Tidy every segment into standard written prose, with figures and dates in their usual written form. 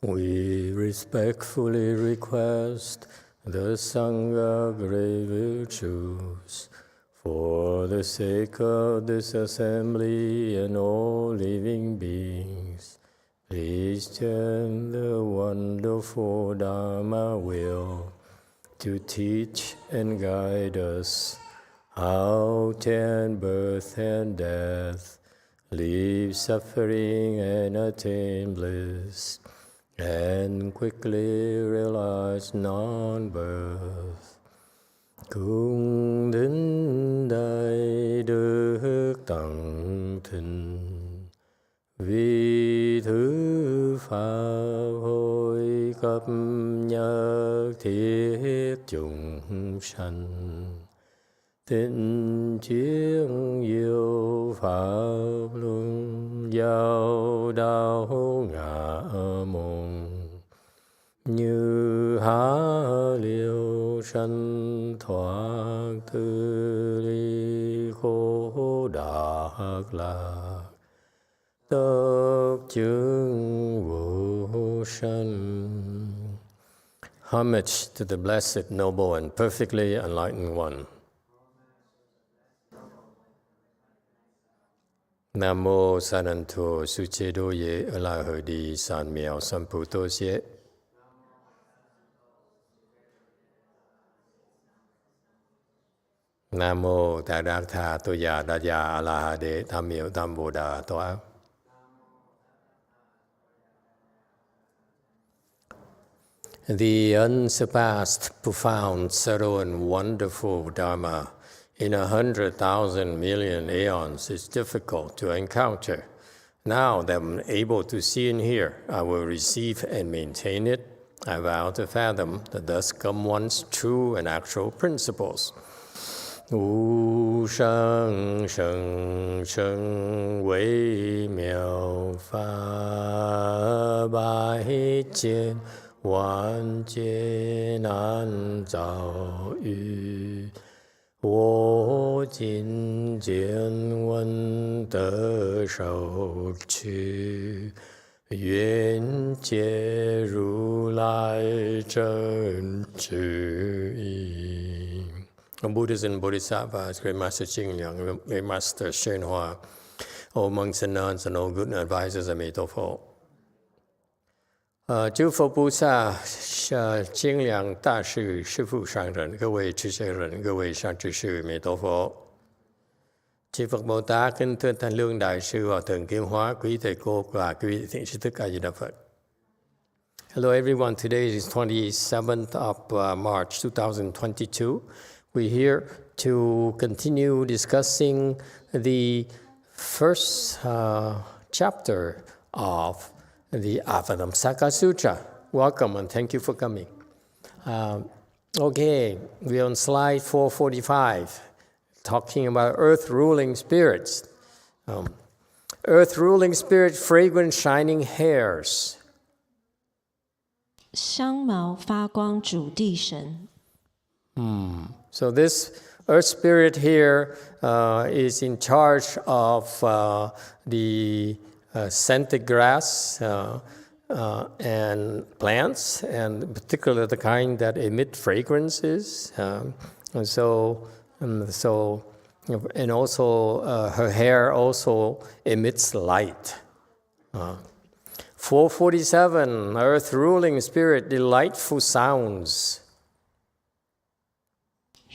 We respectfully request the Sangha great virtues for the sake of this assembly and all living beings. Please turn the wonderful Dharma wheel to teach and guide us how to end birth and death, leave suffering and attain bliss, and quickly realize non-birth. Cung đến đại đức tận thịnh, vì thứ pháp hội cấp nhất thiết chúng sanh. Tịnh chiến diệu pháp luân giao đạo ngã môn, như há liêu sanh thoát tư ly khổ đạc lạc, tất chứng vô sanh. Homage to the blessed, noble, and perfectly enlightened one. Nam mô Sananto Suchedoye Alahadi San Miao Samputosye. Nam mô Tadaktha Toya Daya Alahade Tamil Tamboda Toa. The unsurpassed, profound, subtle, and wonderful Dharma in 100,000 million aeons is difficult to encounter. Now that I'm able to see and hear, I will receive and maintain it. I vow to fathom the thus come one's true and actual principles. Wu sheng sheng sheng wei miao fa bai jian wan jie nan zao yu. 我今见闻得受持，愿解如来真智义。Buddhas and Bodhisattvas, Great Master Jingliang, Great Master YongHua, all monks and nuns, and all good advisors, Emitofuo. 诸佛菩萨、精良大士、师父上人、各位持戒人、各位善知识、弥陀佛。Chư Phật Bồ Tát, kính thưa Thanh Lương Đại sư Hòa Thượng Kim Hóa, quý thầy cô và quý vị thiện sư thức A Di Đà Phật. Hello everyone, today is 27th of March 2022. We're here to continue discussing the first chapter of the Avatamsaka Sutra. Welcome and thank you for coming. Okay, we're on slide 445, talking about earth-ruling spirits. Earth-ruling spirit, fragrant shining hairs. 香毛发光主地神。So this earth spirit here is in charge of the scented grass and plants, and particularly the kind that emit fragrances. And also her hair also emits light. 447, earth ruling spirit, delightful sounds.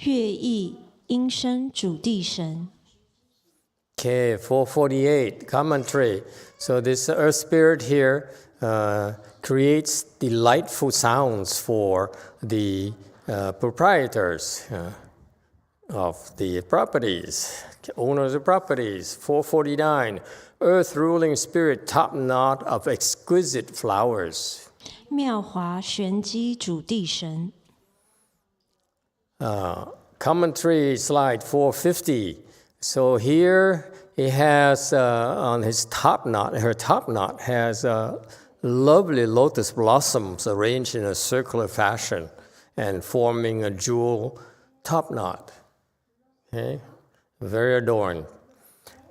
乐意音声主地神。Okay, 448, commentary. So this earth spirit here creates delightful sounds for the proprietors of the properties, owners of properties. 449, earth ruling spirit, top knot of exquisite flowers. 妙华玄机主地神。Commentary slide 450. So here he has on his top knot, her top knot has lovely lotus blossoms arranged in a circular fashion and forming a jewel top knot. Okay, very adorned.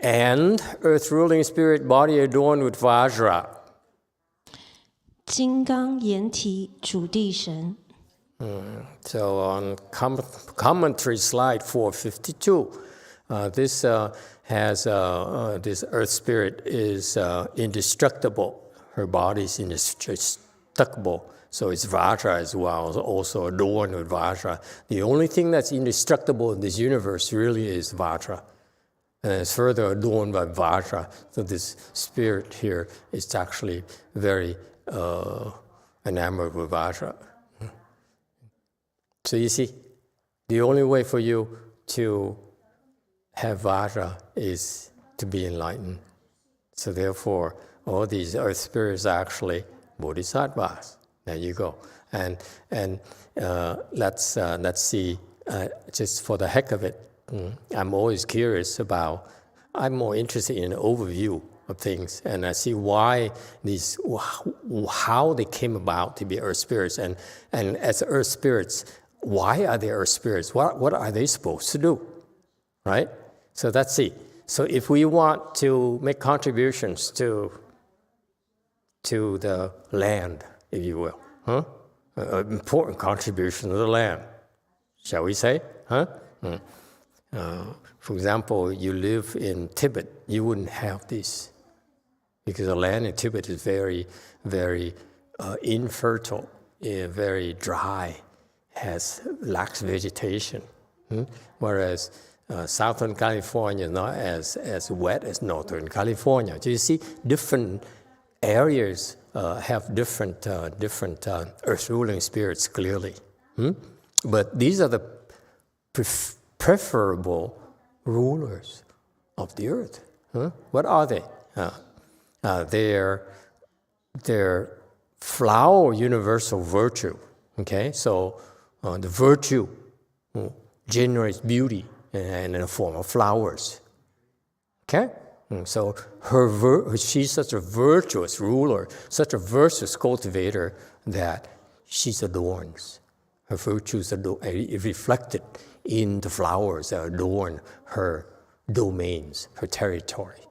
And earth ruling spirit body adorned with vajra. 金刚岩体主地神。So on commentary slide 452, this has this earth spirit is indestructible. Her body is indestructible. So it's Vajra as well, also adorned with Vajra. The only thing that's indestructible in this universe really is Vajra. And it's further adorned by Vajra. So this spirit here is actually very enamored with Vajra. So you see, the only way for you to have Vajra is to be enlightened. So therefore, all these earth spirits are actually bodhisattvas. There you go. And let's see, just for the heck of it, I'm always curious about, I'm more interested in an overview of things, and I see why these, how they came about to be earth spirits, and as earth spirits, why are they earth spirits? What are they supposed to do, right? So let's see. So if we want to make contributions to the land, if you will, important contribution to the land, shall we say? For example, you live in Tibet, you wouldn't have this, because the land in Tibet is very, very infertile, very dry, lacks vegetation, whereas Southern California is not as wet as Northern California. So you see, different areas have different earth-ruling spirits, clearly. But these are the preferable rulers of the earth. What are they? They're flower universal virtue. Okay, so the virtue generates beauty in the form of flowers. Okay, so she's such a virtuous ruler, such a virtuous cultivator that she's adorns. Her virtues are reflected in the flowers that adorn her domains, her territory.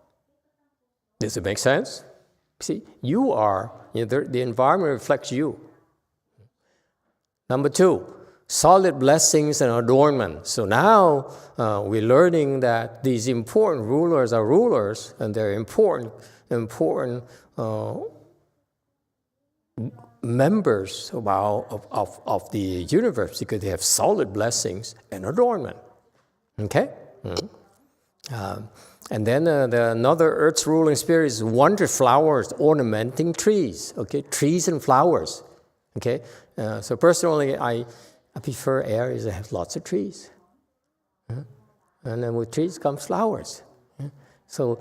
Does it make sense? See, you are, the environment reflects you. Number two, solid blessings and adornment. So now we're learning that these important rulers are rulers, and they're important members of the universe because they have solid blessings and adornment. Okay? And then another earth's ruling spirit is wonder flowers ornamenting trees. Okay? Trees and flowers. Okay? So personally, I prefer areas that have lots of trees. And then with trees comes flowers. So,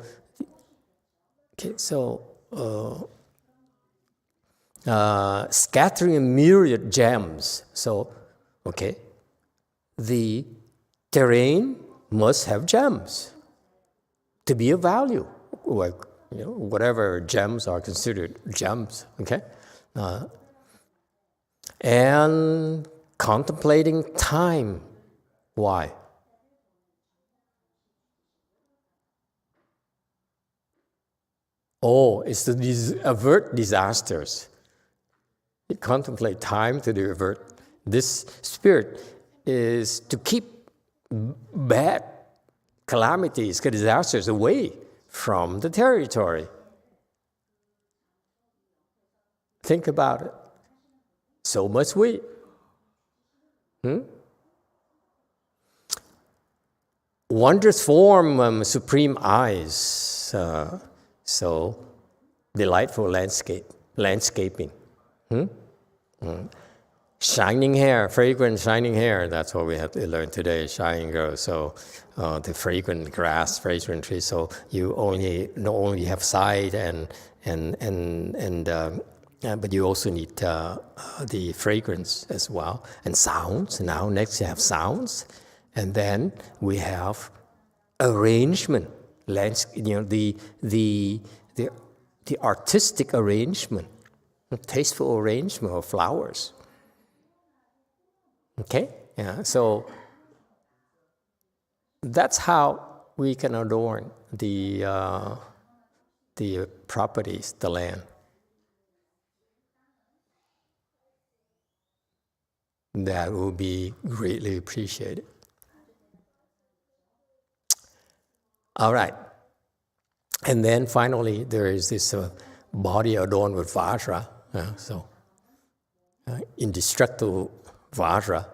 scattering a myriad gems. So, the terrain must have gems to be of value. Like, whatever gems are considered gems. Okay, and contemplating time. Why? Oh, it's to avert disasters. You contemplate time to avert. This spirit is to keep bad calamities, disasters away from the territory. Think about it. So must we. Wondrous form, supreme eyes. So delightful landscaping. Shining hair, fragrant shining hair. That's what we have to learn today. Shining girl. So the fragrant grass, fragrant trees. So you not only have sight but you also need the fragrance as well, and sounds. Now next you have sounds, and then we have arrangement. The artistic arrangement, tasteful arrangement of flowers. Okay, yeah. So that's how we can adorn the properties, the land. that will be greatly appreciated. All right. And then finally, there is this body adorned with Vajra. Indestructible Vajra.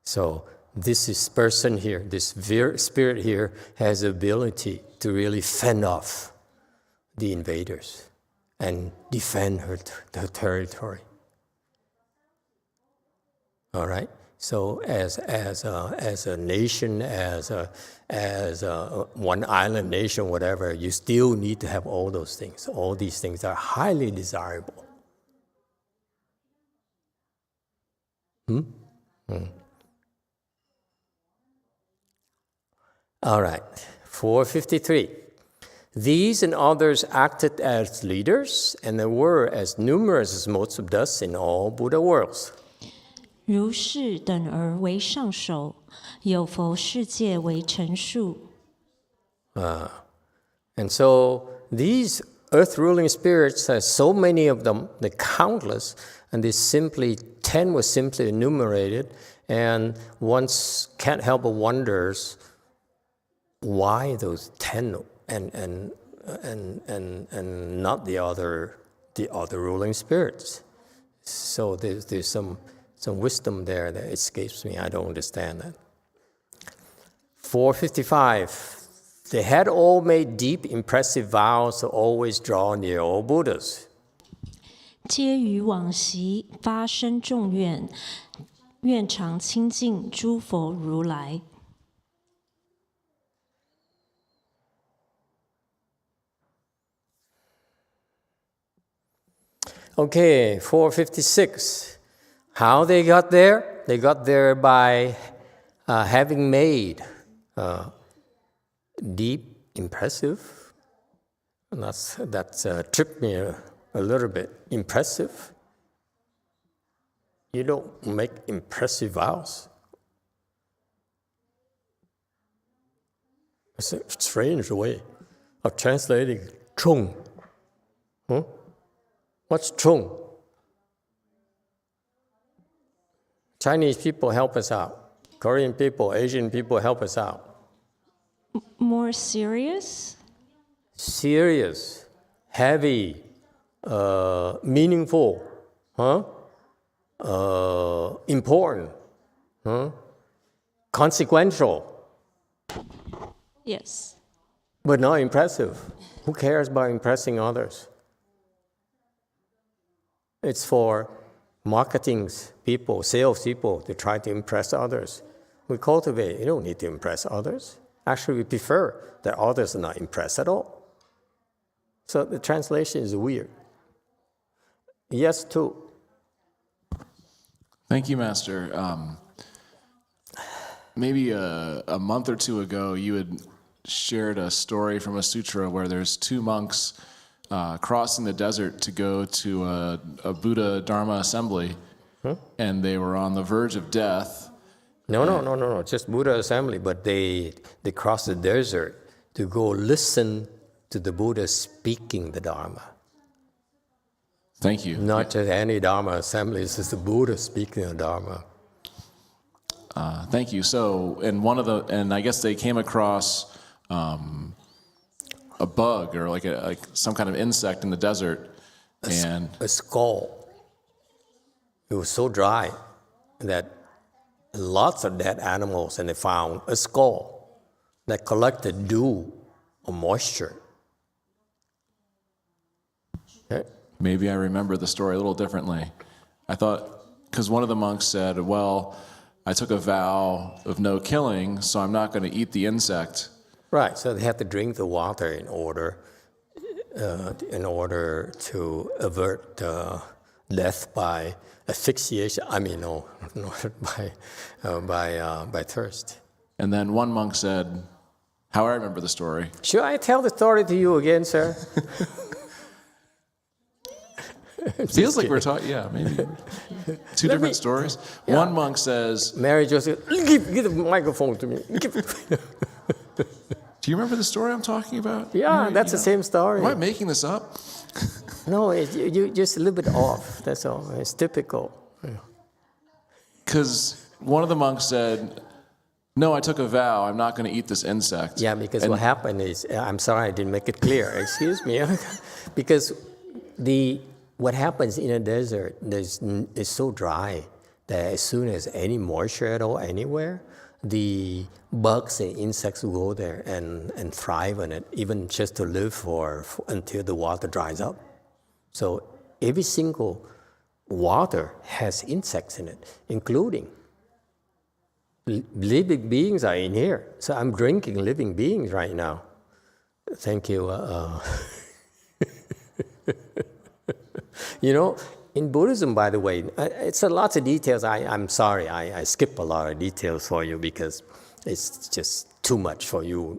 So this person here, this spirit here, has the ability to really fend off the invaders and defend her territory. All right. So as a nation, as one island nation, whatever, you still need to have all those things. All these things are highly desirable. All right, 453. These and others acted as leaders, and there were as numerous as motes of dust in all Buddha worlds. 如是等而为上首，有佛世界为陈述。And so these earth-ruling spirits, so many of them, they're countless, and 10 were simply enumerated, and one can't help but wonders why those 10 and not the other ruling spirits. So there's some wisdom there that escapes me. I don't understand that. 455. They had all made deep, impressive vows to always draw near all Buddhas. 皆于往昔发生众愿，愿常亲近诸佛如来。Okay, 456. How they got there? They got there by having made deep, impressive. And that's tripped me a little bit. Impressive. You don't make impressive vows. It's a strange way of translating chung. What's chung? Chinese people help us out. Korean people, Asian people help us out. More serious? Serious, heavy, meaningful, important, consequential. Yes. But not impressive. Who cares about impressing others? It's for marketing people, sales people to try to impress others. We cultivate, you don't need to impress others. Actually, we prefer that others are not impressed at all. So the translation is weird. Yes, too. Thank you, Master. Maybe a month or two ago, you had shared a story from a sutra where there's two monks crossing the desert to go to a Buddha Dharma assembly, and they were on the verge of death. No. Just Buddha assembly, but they crossed the desert to go listen to the Buddha speaking the Dharma. Thank you. Not just any Dharma assembly, it's just the Buddha speaking the Dharma. Thank you. So, and I guess they came across a bug or like some kind of insect in the desert, and a skull. It was so dry that lots of dead animals, and they found a skull that collected dew or moisture. Okay. Maybe I remember the story a little differently. I thought, because one of the monks said, well, I took a vow of no killing, so I'm not going to eat the insect. Right, so they have to drink the water in order to avert death by asphyxiation. I mean, no, by thirst. And then one monk said, how I remember the story. Should I tell the story to you again, sir? It feels like we're talking, maybe two different stories. Yeah. One monk says, Mary Joseph, give the microphone to me. Do you remember the story I'm talking about? Yeah, that's the same story. Am I making this up? No, you're just a little bit off, that's all. It's typical. Because one of the monks said, no, I took a vow, I'm not going to eat this insect. Yeah, because what happened is, I'm sorry I didn't make it clear, excuse me. Because what happens in a desert is so dry that as soon as any moisture at all anywhere, the bugs and insects will go there and thrive on it, even just to live until the water dries up. So every single water has insects in it, including living beings are in here. So I'm drinking living beings right now. Thank you. You know, in Buddhism, by the way, it's a lot of details. I'm sorry, I skip a lot of details for you because it's just too much for you.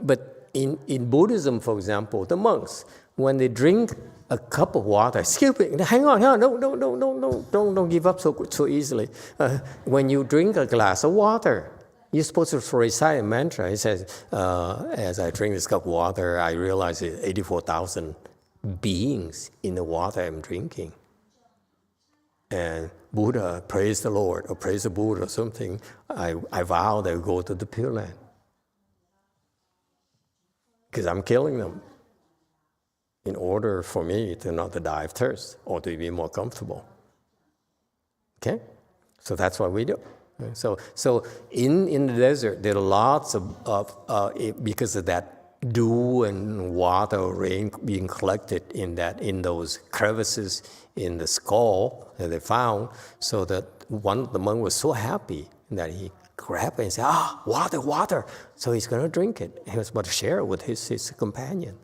But in Buddhism, for example, the monks, when they drink a cup of water, excuse me, hang on, don't give up so easily. When you drink a glass of water, you're supposed to recite a mantra. It says, as I drink this cup of water, I realize it's 84,000 beings in the water I'm drinking. And Buddha, praise the Lord, or praise the Buddha or something, I vow that I go to the Pure Land. Because I'm killing them in order for me to not to die of thirst or to be more comfortable. Okay? So that's what we do. So in the desert, there are lots of because of that dew and water or rain being collected in those crevices in the skull that they found, so that the monk was so happy that he grabbed it and said, water. So he's going to drink it. He was about to share it with his companion.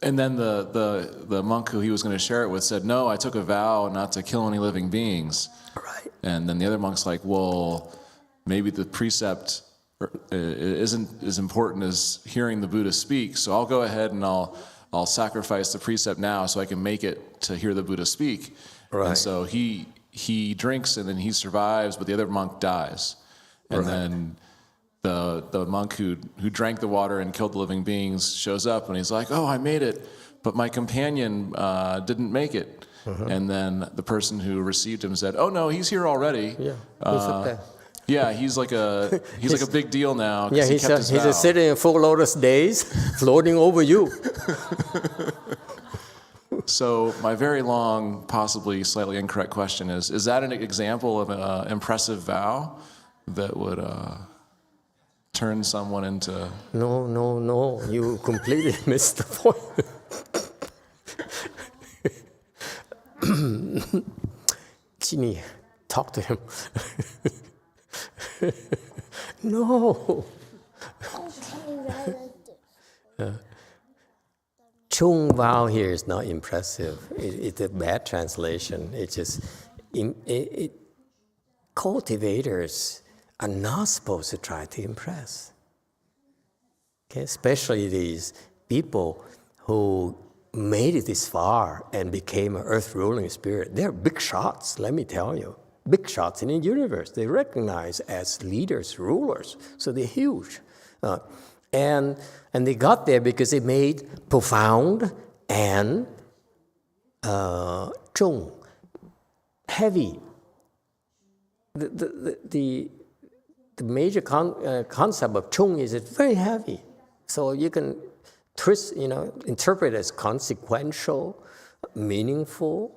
And then the monk who he was going to share it with said, no, I took a vow not to kill any living beings. Right. And then the other monk's like, well, maybe the precept isn't as important as hearing the Buddha speak, so I'll go ahead and I'll sacrifice the precept now so I can make it to hear the Buddha speak. Right. And so he drinks and then he survives, but the other monk dies. And then the monk who drank the water and killed the living beings shows up and he's like, oh, I made it, but my companion didn't make it. And then the person who received him said, oh no, he's here already. Yeah, he's up there. Yeah, he's like a big deal now. Yeah, he's sitting in 4 lotus days, floating over you. So my very long, possibly slightly incorrect question is that an example of an impressive vow that would turn someone into... No. You completely missed the point. Ginny, talk to him. No. Chung vow here is not impressive. It's a bad translation. It's just cultivators are not supposed to try to impress. Okay, especially these people who made it this far and became an earth-ruling spirit. They're big shots, let me tell you. Big shots in the universe. They're recognized as leaders, rulers. So they're huge. And they got there because they made profound and chung, heavy. The major concept of chung is it's very heavy. So you can interpret it as consequential, meaningful,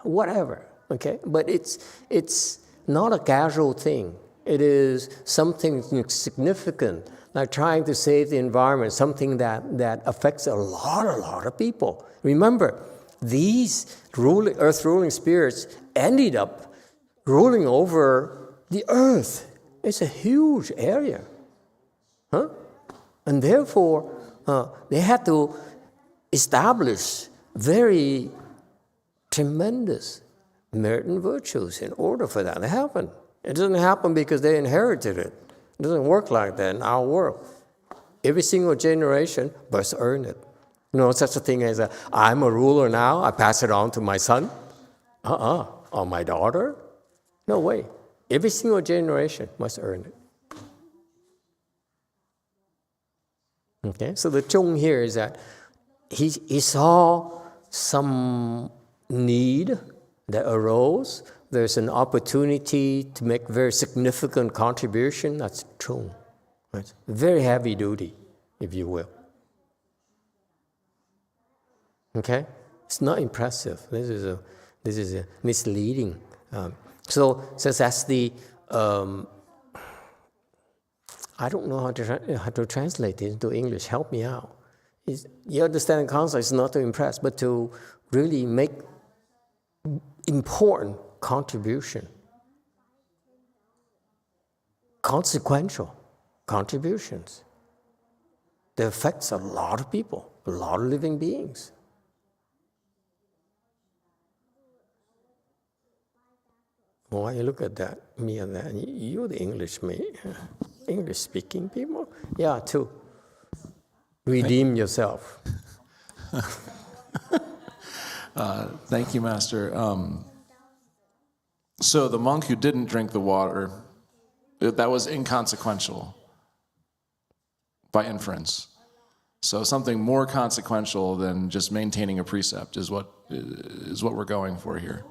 whatever, okay? But it's not a casual thing. It is something significant, like trying to save the environment, something that affects a lot of people. Remember, these earth-ruling spirits ended up ruling over the earth. It's a huge area. And therefore, they had to establish very tremendous merit and virtues in order for that to happen. It doesn't happen because they inherited it. It doesn't work like that in our world. Every single generation must earn it. No such a thing as I'm a ruler now, I pass it on to my son. Or my daughter. No way. Every single generation must earn it. Okay, so the chung here is that he saw some need that arose, there's an opportunity to make very significant contribution, that's chung. Right? Very heavy duty, if you will. Okay? It's not impressive. This is a misleading. So that's the, I don't know how to translate it into English. Help me out. You understand the concept, it's not to impress, but to really make important contribution. Consequential contributions. That affects a lot of people, a lot of living beings. Why you look at that, me and that? You're the English-speaking people? Yeah, too. Redeem yourself. Thank you, Master. So the monk who didn't drink the water, that was inconsequential by inference. So something more consequential than just maintaining a precept is what we're going for here.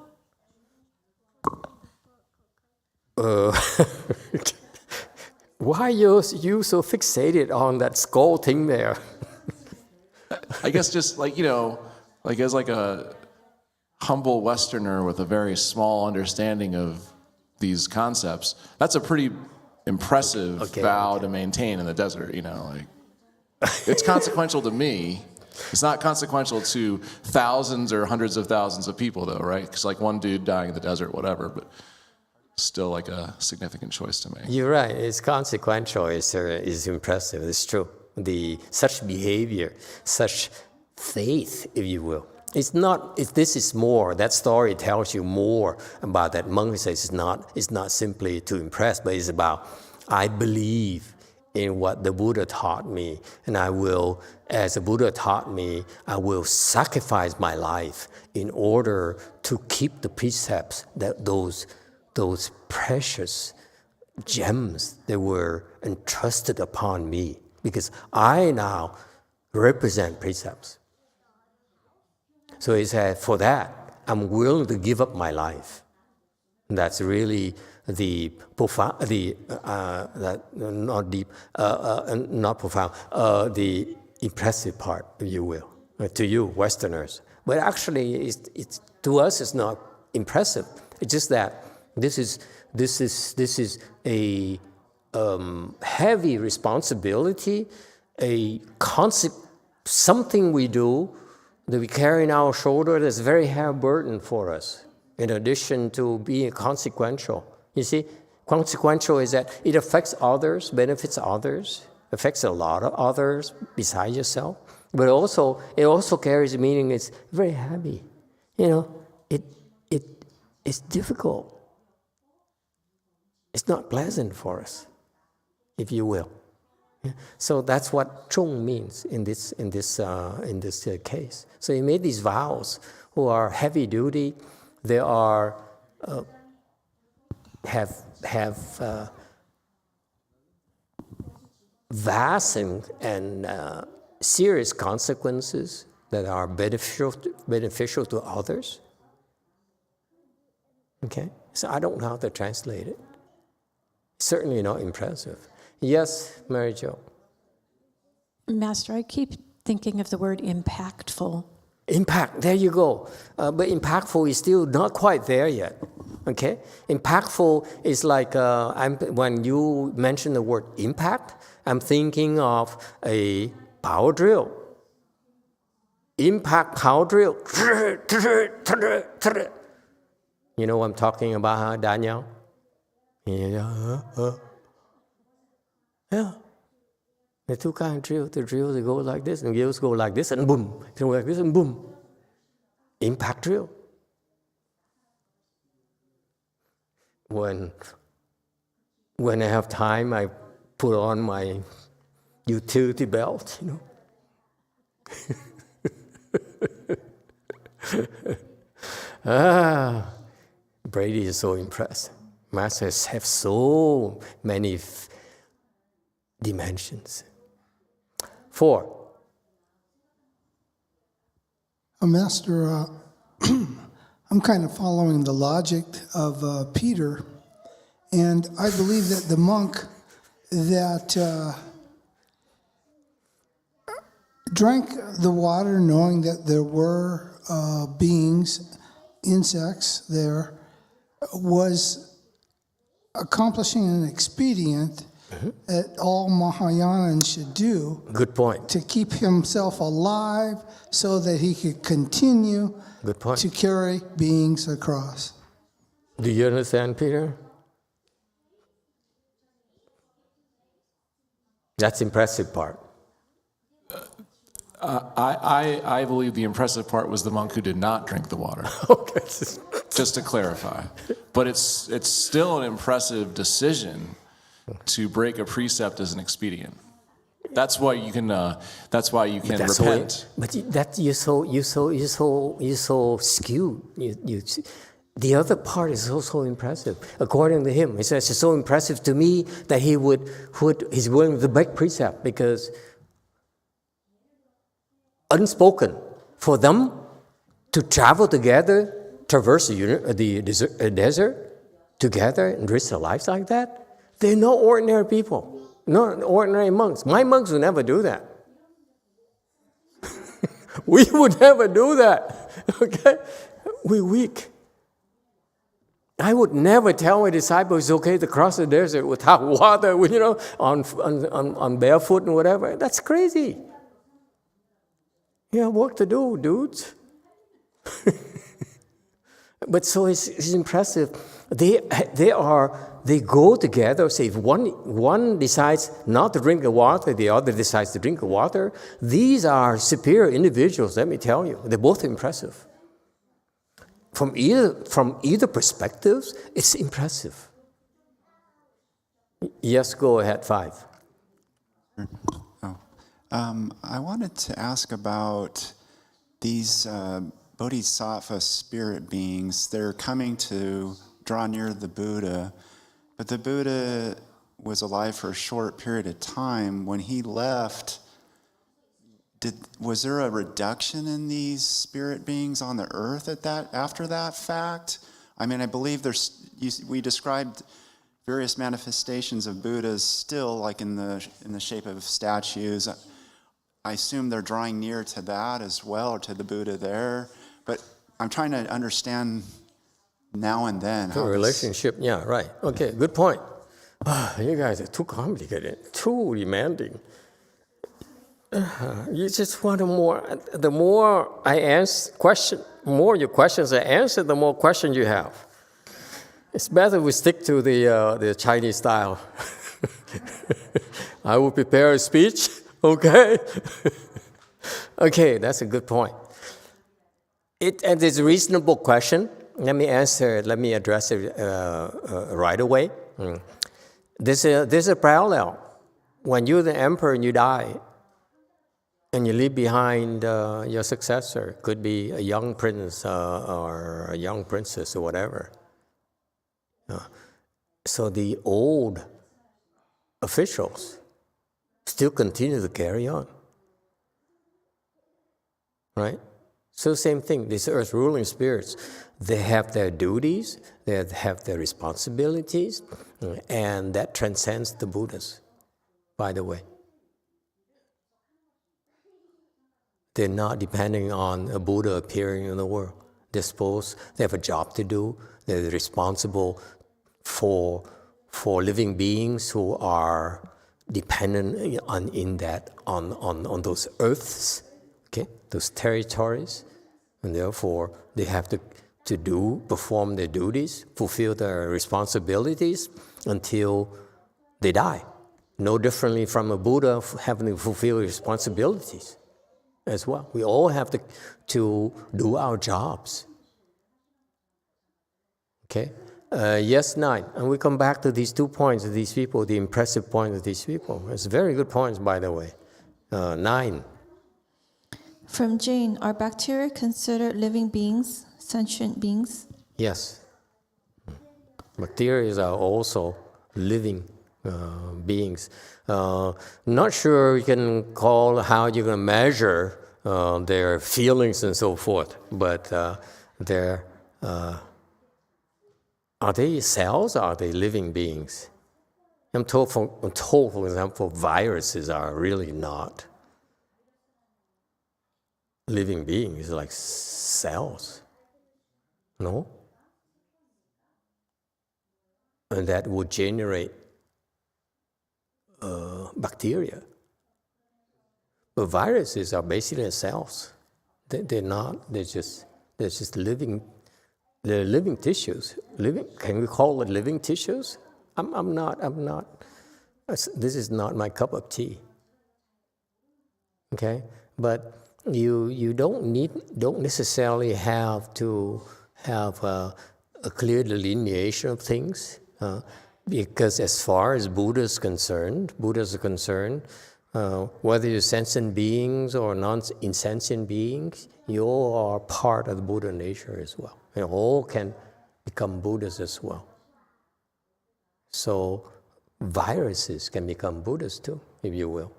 Why are you so fixated on that skull thing there? I guess just like, as like a humble Westerner with a very small understanding of these concepts, that's a pretty impressive vow to maintain in the desert, It's consequential to me. It's not consequential to thousands or hundreds of thousands of people, though, right? Because like one dude dying in the desert, whatever, but still like a significant choice to make. You're right. It's consequential. It's impressive. It's true. Such behavior, such faith, if you will. It's not. If this is more, that story tells you more about that monk. He says it's not simply to impress, but it's about I believe in what the Buddha taught me, and I will, as the Buddha taught me, I will sacrifice my life in order to keep the precepts that those precious gems that were entrusted upon me, because I now represent precepts. So he said, for that, I'm willing to give up my life. And that's really the profound, the impressive part, if you will, to you Westerners. But actually, it's to us, it's not impressive. It's just that this is a heavy responsibility, something we do that we carry in our shoulder that's very heavy burden for us, in addition to being consequential. You see, consequential is that it affects others, benefits others, affects a lot of others besides yourself. But it also carries the meaning it's very heavy. It's difficult. It's not pleasant for us, if you will. So that's what chung means in this case. So he made these vows, who are heavy duty. They are have vast and serious consequences that are beneficial to others. Okay, so I don't know how to translate it. Certainly not impressive. Yes, Mary Jo. Master, I keep thinking of the word impactful. Impact, there you go. But impactful is still not quite there yet. Okay? Impactful is like, when you mention the word impact, I'm thinking of a power drill. Impact power drill. You know what I'm talking about, huh, Daniel? Yeah. The two kind of drill, the drills they go like this, and the drills go like this, and boom. They go like this, and boom. Impact drill. When I have time, I put on my utility belt, Brady is so impressed. Masters have so many dimensions. 4. Master, I'm kind of following the logic of Peter, and I believe that the monk that drank the water knowing that there were beings, insects there, was accomplishing an expedient that all Mahayana should do. Good point. To keep himself alive so that he could continue Good point. to carry beings across. Do you understand, Peter? That's the impressive part. I believe the impressive part was the monk who did not drink the water. Okay. Just to clarify, but it's still an impressive decision to break a precept as an expedient. That's why you can. That's why you can repent. You're so skewed. The other part is also impressive. According to him, he says it's so impressive to me that he's willing to break precept because unspoken for them to travel together, traverse the desert together and risk their lives like that. They're no ordinary people, not ordinary monks. My monks would never do that. We would never do that. Okay, we're weak. I would never tell my disciples it's okay to cross the desert without water, on barefoot and whatever. That's crazy. You have work to do, dudes. But so it's impressive. They go together. Say if one decides not to drink the water, the other decides to drink the water. These are superior individuals. Let me tell you, they're both impressive. From either perspectives, it's impressive. Yes, go ahead. 5. I wanted to ask about these bodhisattva spirit beings. They're coming to draw near the Buddha, but the Buddha was alive for a short period of time. When he left, was there a reduction in these spirit beings on the earth after that fact? I mean, I believe we described various manifestations of Buddhas still, like in the shape of statues. I assume they're drawing near to that as well, or to the Buddha there. But I'm trying to understand now and then. The relationship, yeah, right. Okay, good point. You guys are too complicated, too demanding. You just want more. The more I answer more your questions are answered, the more questions you have. It's better we stick to the Chinese style. I will prepare a speech, okay? Okay, that's a good point. And it's a reasonable question. Let me address it right away. There's a parallel. When you're the emperor and you die, and you leave behind your successor, could be a young prince or a young princess or whatever. So the old officials still continue to carry on. Right? So same thing, these earth ruling spirits, they have their duties, they have their responsibilities, and that transcends the Buddhas, by the way. They're not depending on a Buddha appearing in the world. They have a job to do. They're responsible for living beings who are dependent on those earths, okay, those territories, and therefore they have to perform their duties, fulfill their responsibilities until they die. No differently from a Buddha having to fulfill responsibilities as well. We all have to do our jobs. Okay? Yes, 9. And we come back to these 2 points of these people, the impressive points of these people. It's very good points, by the way. 9. From Jane, are bacteria considered living beings, sentient beings? Yes. Bacteria are also living beings. Not sure you can call how you're going to measure their feelings and so forth, but they're are they cells or are they living beings? I'm told, for example, viruses are really not living beings like cells. No? And that would generate bacteria. But viruses are basically cells. They're not. They're just living. They're living tissues. Can we call it living tissues? I'm not. This is not my cup of tea. Okay, but you don't necessarily have to have a clear delineation of things, because as far as Buddha's are concerned, whether you're sentient beings or non-insentient beings, you all are part of the Buddha nature as well. You all can become Buddhas as well. So viruses can become Buddhas too, if you will.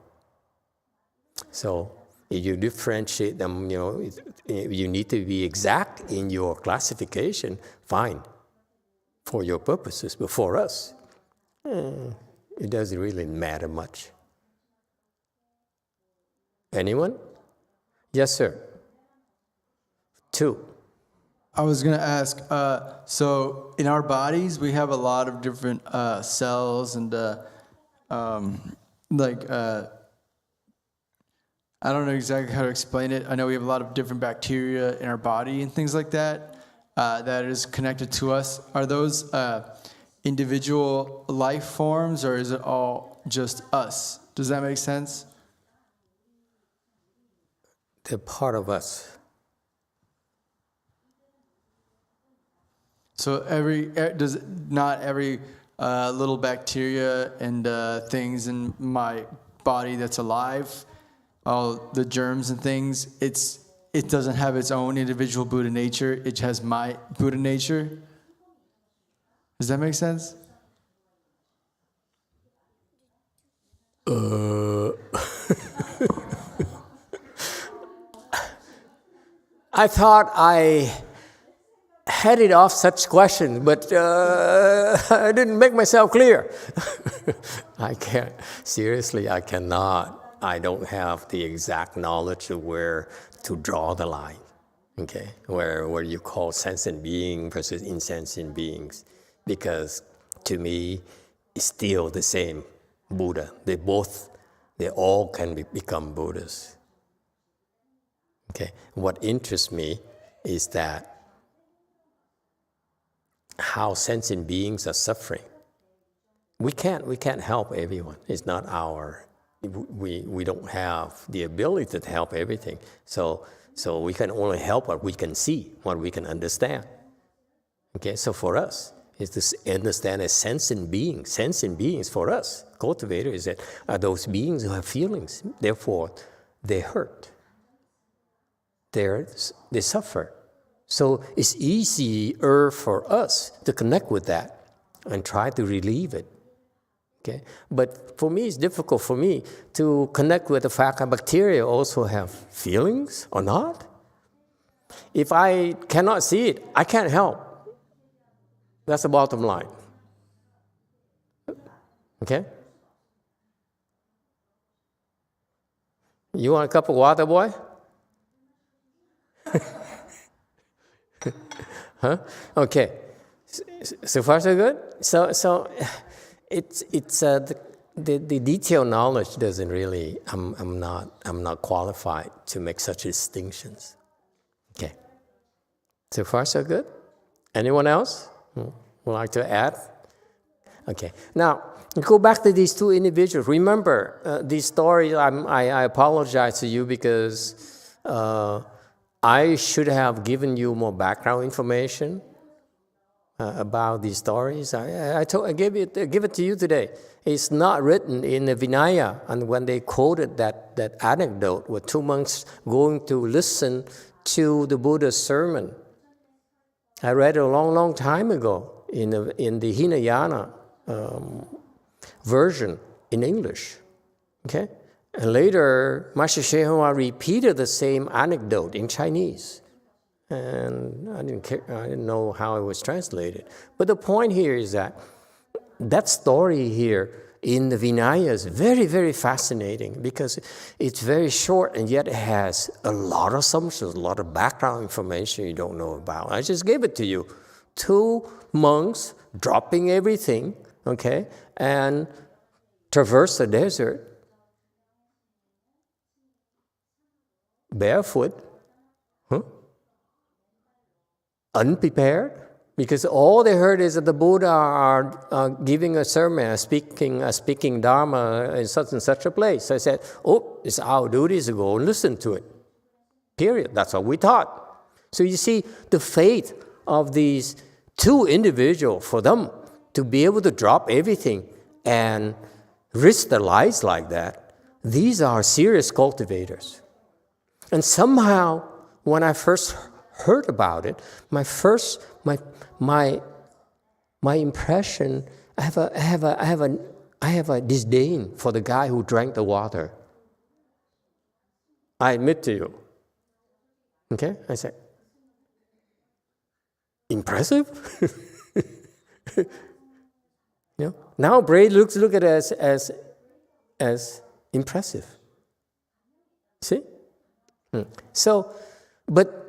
So if you differentiate them, you need to be exact in your classification, fine, for your purposes. But for us, it doesn't really matter much. Anyone? Yes, sir. 2. I was going to ask, so in our bodies, we have a lot of different cells and I don't know exactly how to explain it. I know we have a lot of different bacteria in our body and things like that that is connected to us. Are those individual life forms, or is it all just us? Does that make sense? They're part of us. So not every little bacteria and things in my body that's alive, all the germs and things, it doesn't have its own individual Buddha nature. It has my Buddha nature. Does that make sense? I thought I headed off such questions, but I didn't make myself clear. I can't. Seriously, I cannot. I don't have the exact knowledge of where to draw the line, okay? Where you call sentient being versus insentient beings, because to me, it's still the same Buddha. They all can become Buddhas. Okay. What interests me is that how sentient beings are suffering. We can't help everyone. It's not we don't have the ability to help everything. So we can only help what we can see, what we can understand. Okay, so for us, is to understand as sentient beings. Sentient beings for us, cultivators, are those beings who have feelings. Therefore, they hurt. They suffer. So it's easier for us to connect with that and try to relieve it. Okay? But for me, it's difficult for me to connect with the fact that bacteria also have feelings or not. If I cannot see it, I can't help. That's the bottom line. Okay? You want a cup of water, boy? Huh? Okay. So far so good. So it's the detailed knowledge doesn't really. I'm not qualified to make such distinctions. Okay. So far so good. Anyone else would like to add? Okay. Now go back to these two individuals. Remember these stories. I apologize to you because I should have given you more background information about these stories. I give it to you today. It's not written in the Vinaya, and when they quoted that anecdote with 2 monks going to listen to the Buddha's sermon, I read it a long time ago in the Hinayana version in English. Okay. And later, Master YongHua repeated the same anecdote in Chinese. And I didn't care, I didn't know how it was translated. But the point here is that story here in the Vinaya is very, very fascinating because it's very short and yet it has a lot of assumptions, a lot of background information you don't know about. I just gave it to you. 2 monks dropping everything, okay, and traverse the desert barefoot, unprepared, because all they heard is that the Buddha are giving a sermon, speaking Dharma in such and such a place. I said, oh, it's our duty to go and listen to it. Period. That's what we taught. So you see, the faith of these 2 individuals, for them to be able to drop everything and risk their lives like that, these are serious cultivators. And somehow, when I first heard about it, my impression, I have a disdain for the guy who drank the water. I admit to you. Okay, I said, impressive. Now Braid look at it as impressive. See? So, but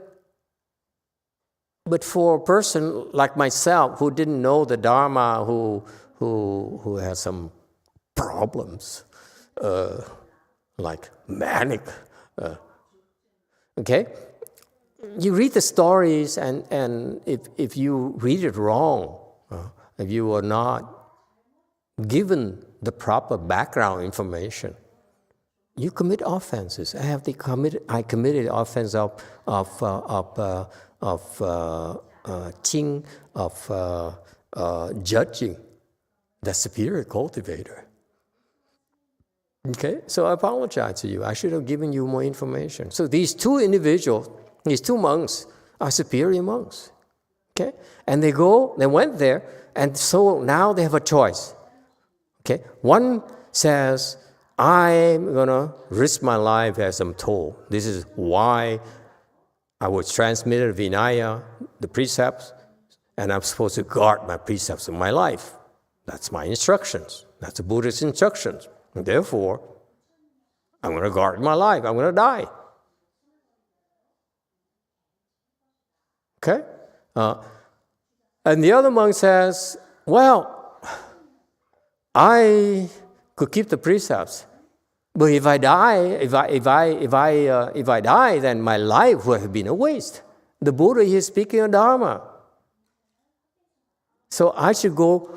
for a person like myself who didn't know the Dharma, who has some problems, like manic, okay? You read the stories, and if you read it wrong, if you are not given the proper background information, you commit offenses. I committed offense of judging the superior cultivator. Okay, so I apologize to you. I should have given you more information. So these 2 individuals, these 2 monks, are superior monks. Okay, and they went there, and so now they have a choice. Okay, one says, I'm gonna risk my life as I'm told. This is why I was transmitted Vinaya, the precepts, and I'm supposed to guard my precepts in my life. That's my instructions. That's the Buddhist instructions. And therefore, I'm going to guard my life. I'm going to die. Okay? And the other monk says, well, I could keep the precepts, but if I die, then my life would have been a waste. The Buddha is speaking of Dharma. So I should go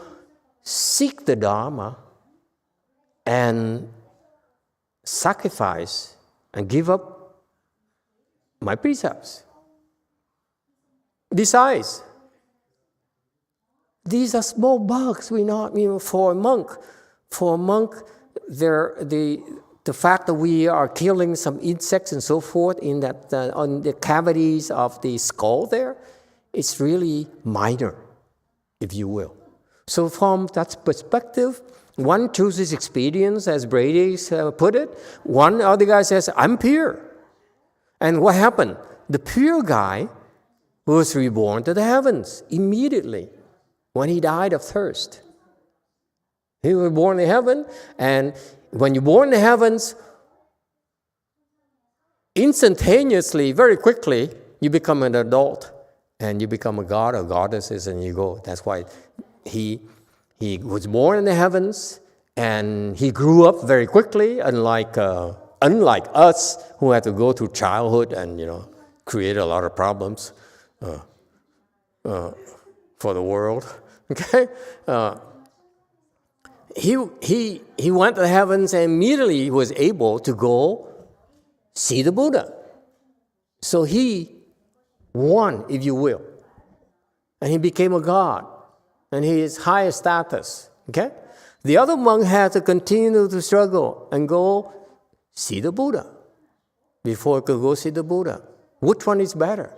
seek the Dharma and sacrifice and give up my precepts. Besides, these are small bugs. For a monk, the fact that we are killing some insects and so forth in that on the cavities of the skull there, it's really minor, if you will. So from that perspective, one chooses expedience, as Brady put it. One other guy says, I'm pure. And what happened? The pure guy was reborn to the heavens immediately when he died of thirst. He was born in heaven, and when you're born in the heavens, instantaneously, very quickly, you become an adult, and you become a god or goddesses, and you go. That's why he was born in the heavens, and he grew up very quickly, unlike us, who had to go through childhood and create a lot of problems for the world. Okay. He went to the heavens and immediately was able to go see the Buddha. So he won, if you will. And he became a god. And he is higher status. Okay? The other monk had to continue to struggle and go see the Buddha before he could go see the Buddha. Which one is better?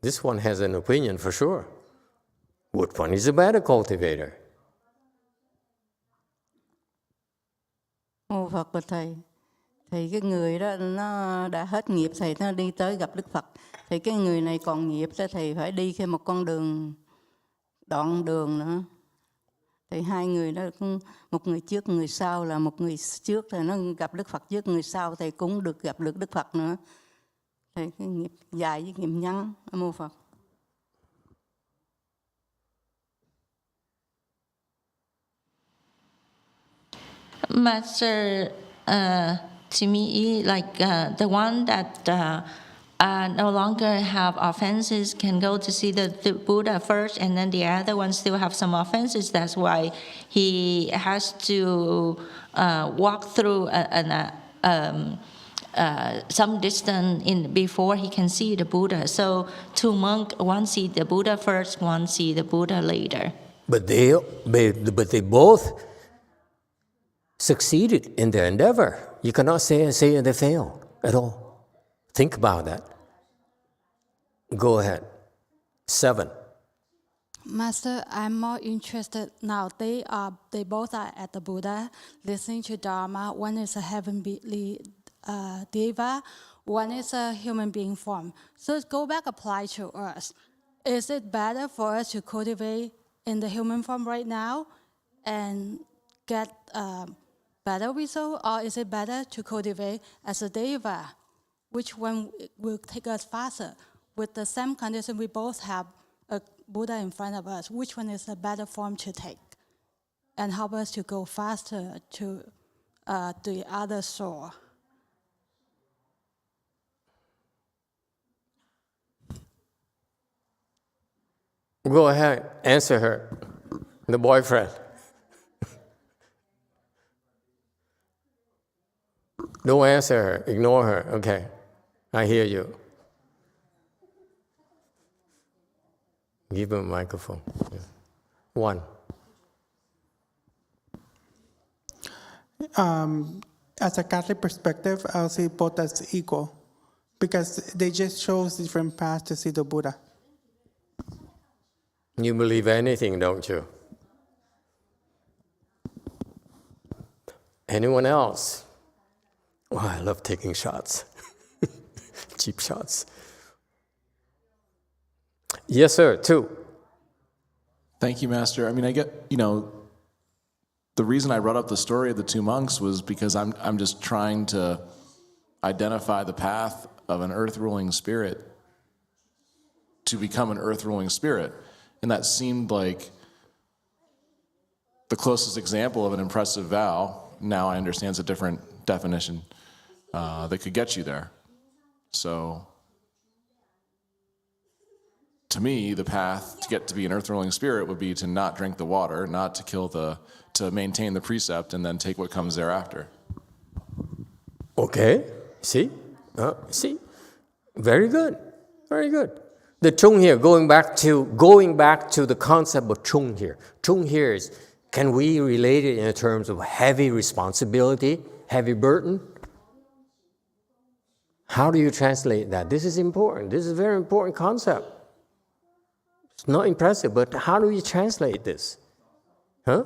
This one has an opinion for sure. Which one is a better cultivator? Mô Phật và Thầy. Thì cái người đó nó đã hết nghiệp, Thầy nó đi tới gặp Đức Phật. Thì cái người này còn nghiệp đó, Thầy phải đi thêm một con đường, đoạn đường nữa. Thì hai người đó, một người trước người sau, là một người trước thì nó gặp Đức Phật trước, người sau Thầy cũng được gặp được Đức Phật nữa. Thì cái nghiệp dài với nghiệp ngắn. Mô Phật. Master, to me, like the one that no longer have offenses can go to see the Buddha first, and then the other one still have some offenses. That's why he has to walk through some distance before he can see the Buddha. So two monks, one see the Buddha first, one see the Buddha later. But they both succeeded in their endeavor. You cannot say they failed at all. Think about that. Go ahead. 7. Master, I'm more interested now. They both are at the Buddha, listening to Dharma. One is a heavenly deva, one is a human being form. So go back, apply to us. Is it better for us to cultivate in the human form right now and get better result, or is it better to cultivate as a deva? Which one will take us faster? With the same condition, we both have a Buddha in front of us. Which one is a better form to take and help us to go faster to the other shore? Go ahead, answer her, the boyfriend. Don't answer her, ignore her. Okay, I hear you. Give him a microphone. Yeah. 1. As a Catholic perspective, I'll see both as equal because they just chose different paths to see the Buddha. You believe anything, don't you? Anyone else? Oh, I love taking shots. Cheap shots. Yes, sir. 2. Thank you, Master. I mean, I get, the reason I brought up the story of the two monks was because I'm just trying to identify the path of an earth-ruling spirit to become an earth-ruling spirit. And that seemed like the closest example of an impressive vow. Now I understand it's a different definition that could get you there. So, to me, the path to get to be an earth-ruling spirit would be to not drink the water, not to kill to maintain the precept, and then take what comes thereafter. Okay, see? Very good, very good. The chung here, going back to the concept of chung here. Chung here is, can we relate it in terms of heavy responsibility, heavy burden? How do you translate that? This is important. This is a very important concept. It's not impressive, but how do you translate this? Huh?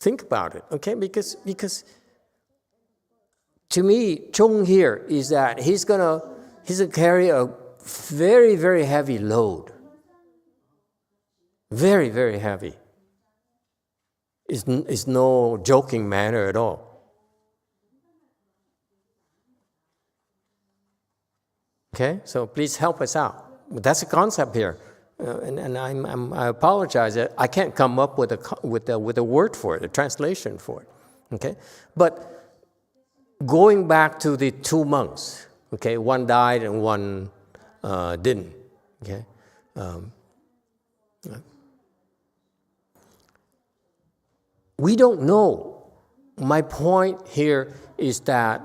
Think about it, okay? Because to me, chung here is that he's gonna carry a very, very heavy load. Very, very heavy. It's no joking matter at all. Okay, so please help us out. That's a concept here, and I apologize that I can't come up with a word for it, a translation for it. Okay, but going back to the two monks. Okay, one died and one didn't. Okay. We don't know. My point here is that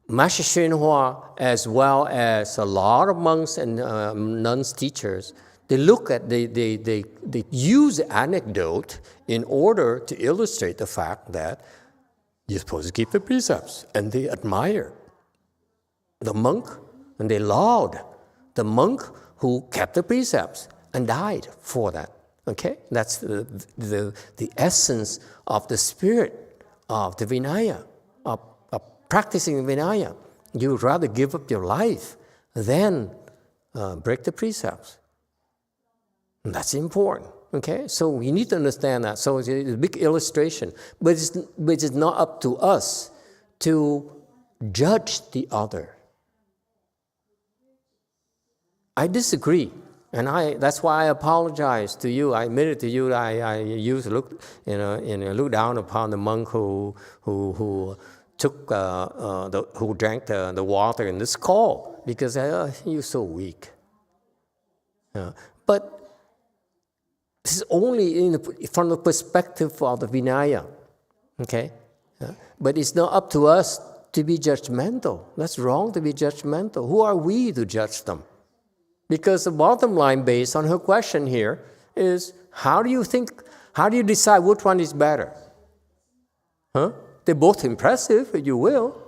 Master YongHua, as well as a lot of monks and nuns teachers, they look at, they use anecdote in order to illustrate the fact that you're supposed to keep the precepts, and they admire the monk, and they laud the monk who kept the precepts and died for that. Okay? That's the essence of the spirit of the Vinaya, of practicing Vinaya. You would rather give up your life than break the precepts. And that's important. Okay? So we need to understand that. So it's a big illustration. But it's not up to us to judge the other. I disagree. And that's why I apologize to you. I admitted to you that I used to look down upon the monk who took who drank the water in the skull because you're so weak. But this is only from the perspective of the Vinaya. Okay, but it's not up to us to be judgmental. That's wrong to be judgmental. Who are we to judge them? Because the bottom line, based on her question here, is how do you decide which one is better? They're both impressive, if you will.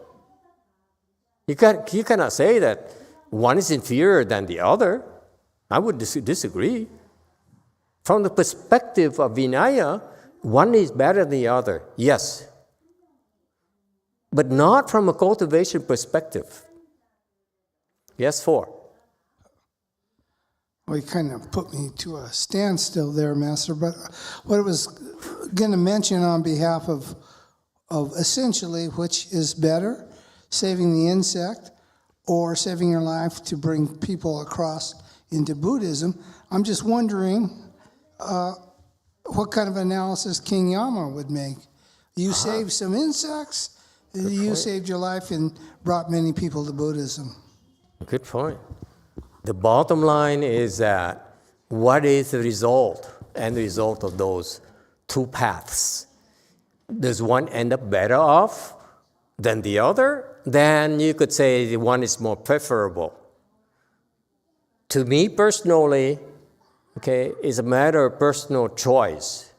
You cannot say that one is inferior than the other. I would disagree. From the perspective of Vinaya, one is better than the other, yes. But not from a cultivation perspective. Yes, 4. Well, you kind of put me to a standstill there, Master. But what I was going to mention on behalf of essentially which is better, saving the insect or saving your life to bring people across into Buddhism, I'm just wondering what kind of analysis King Yama would make. You saved some insects, you saved your life and brought many people to Buddhism. Good point. The bottom line is that what is the result and the result of those two paths? Does one end up better off than the other? Then you could say the one is more preferable. To me personally, okay, it's a matter of personal choice.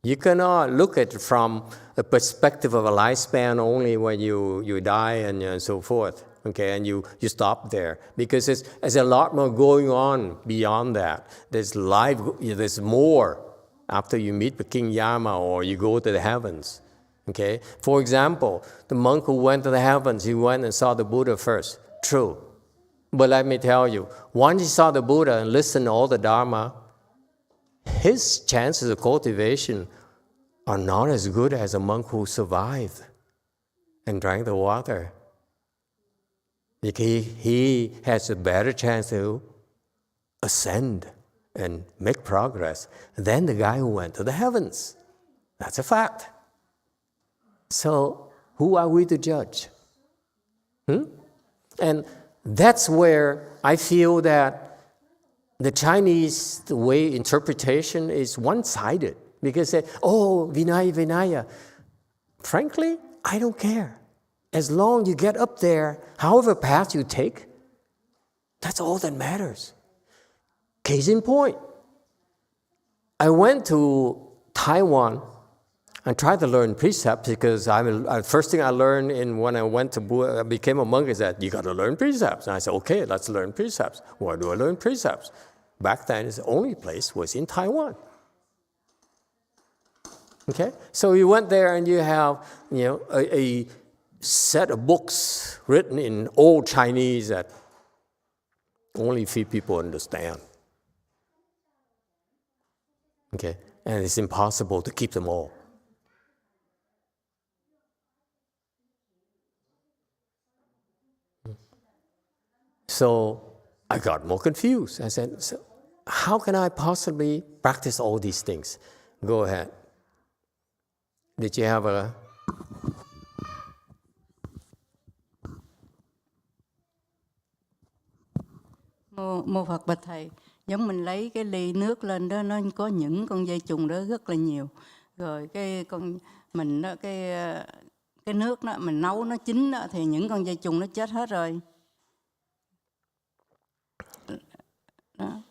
You cannot look at it from the perspective of a lifespan only when you die and so forth. Okay, and you stop there because there's a lot more going on beyond that. There's more after you meet the King Yama or you go to the heavens. Okay, for example, the monk who went to the heavens, he went and saw the Buddha first. True, but let me tell you, once he saw the Buddha and listened to all the Dharma, his chances of cultivation are not as good as a monk who survived and drank the water. He has a better chance to ascend and make progress than the guy who went to the heavens. That's a fact. So who are we to judge? And that's where I feel that the Chinese way interpretation is one-sided. Because they say, oh, Vinaya, Vinaya. Frankly, I don't care. As long you get up there, however path you take, that's all that matters. Case in point, I went to Taiwan and tried to learn precepts because first thing I learned when I became a monk is that you got to learn precepts. And I said, okay, let's learn precepts. Where do I learn precepts? Back then, the only place was in Taiwan. Okay, so you went there and you have a set of books written in old Chinese that only few people understand. Okay, and it's impossible to keep them all. So I got more confused. I said, so how can I possibly practice all these things? Go ahead. Did you have a... Mô Phật bạch thầy, giống mình lấy cái ly nước lên đó, nó có những con dây chùng đó rất là nhiều. Rồi cái con mình đó, cái nước đó mình nấu nó chín đó, thì những con dây chùng nó chết hết rồi. Đó.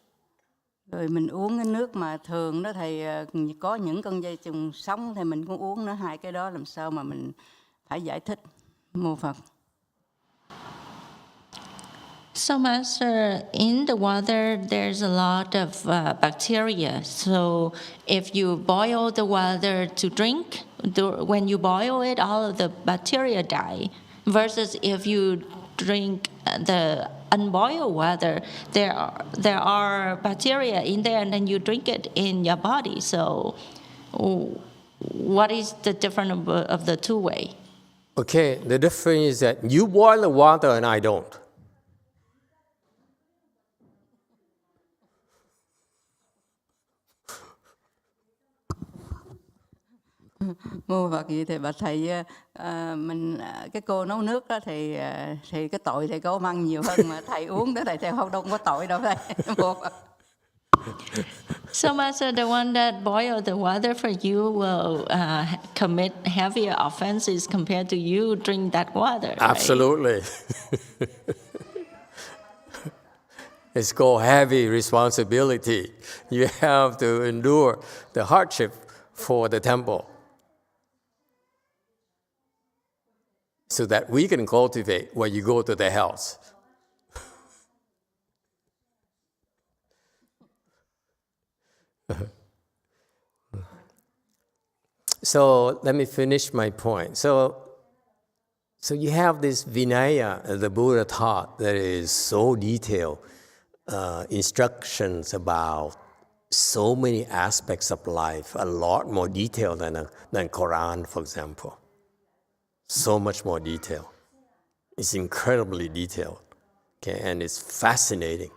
Rồi mình uống cái nước mà thường đó thầy, có những con dây chùng sống thì mình cũng uống nó, hai cái đó làm sao mà mình phải giải thích. Mô Phật. So, Master, in the water, there's a lot of bacteria. So, if you boil the water to drink, when you boil it, all of the bacteria die. Versus if you drink the unboiled water, there are bacteria in there, and then you drink it in your body. So, what is the difference of the two way? Okay, the difference is that you boil the water and I don't. Mô Phật vậy thì bà thầy cái cô nấu nước đó thì cái tội thầy cô mang nhiều hơn mà thầy uống đó thầy không đâu có tội đâu thầy. Mô Phật. So, Master, the one that boiled the water for you will commit heavier offenses compared to you drink that water. Right? Absolutely. It's called heavy responsibility. You have to endure the hardship for the temple so that we can cultivate when you go to the house. So let me finish my point. So you have this Vinaya, the Buddha taught, that is so detailed, instructions about so many aspects of life, a lot more detailed than Quran, for example. So much more detailed. It's incredibly detailed, okay? And it's fascinating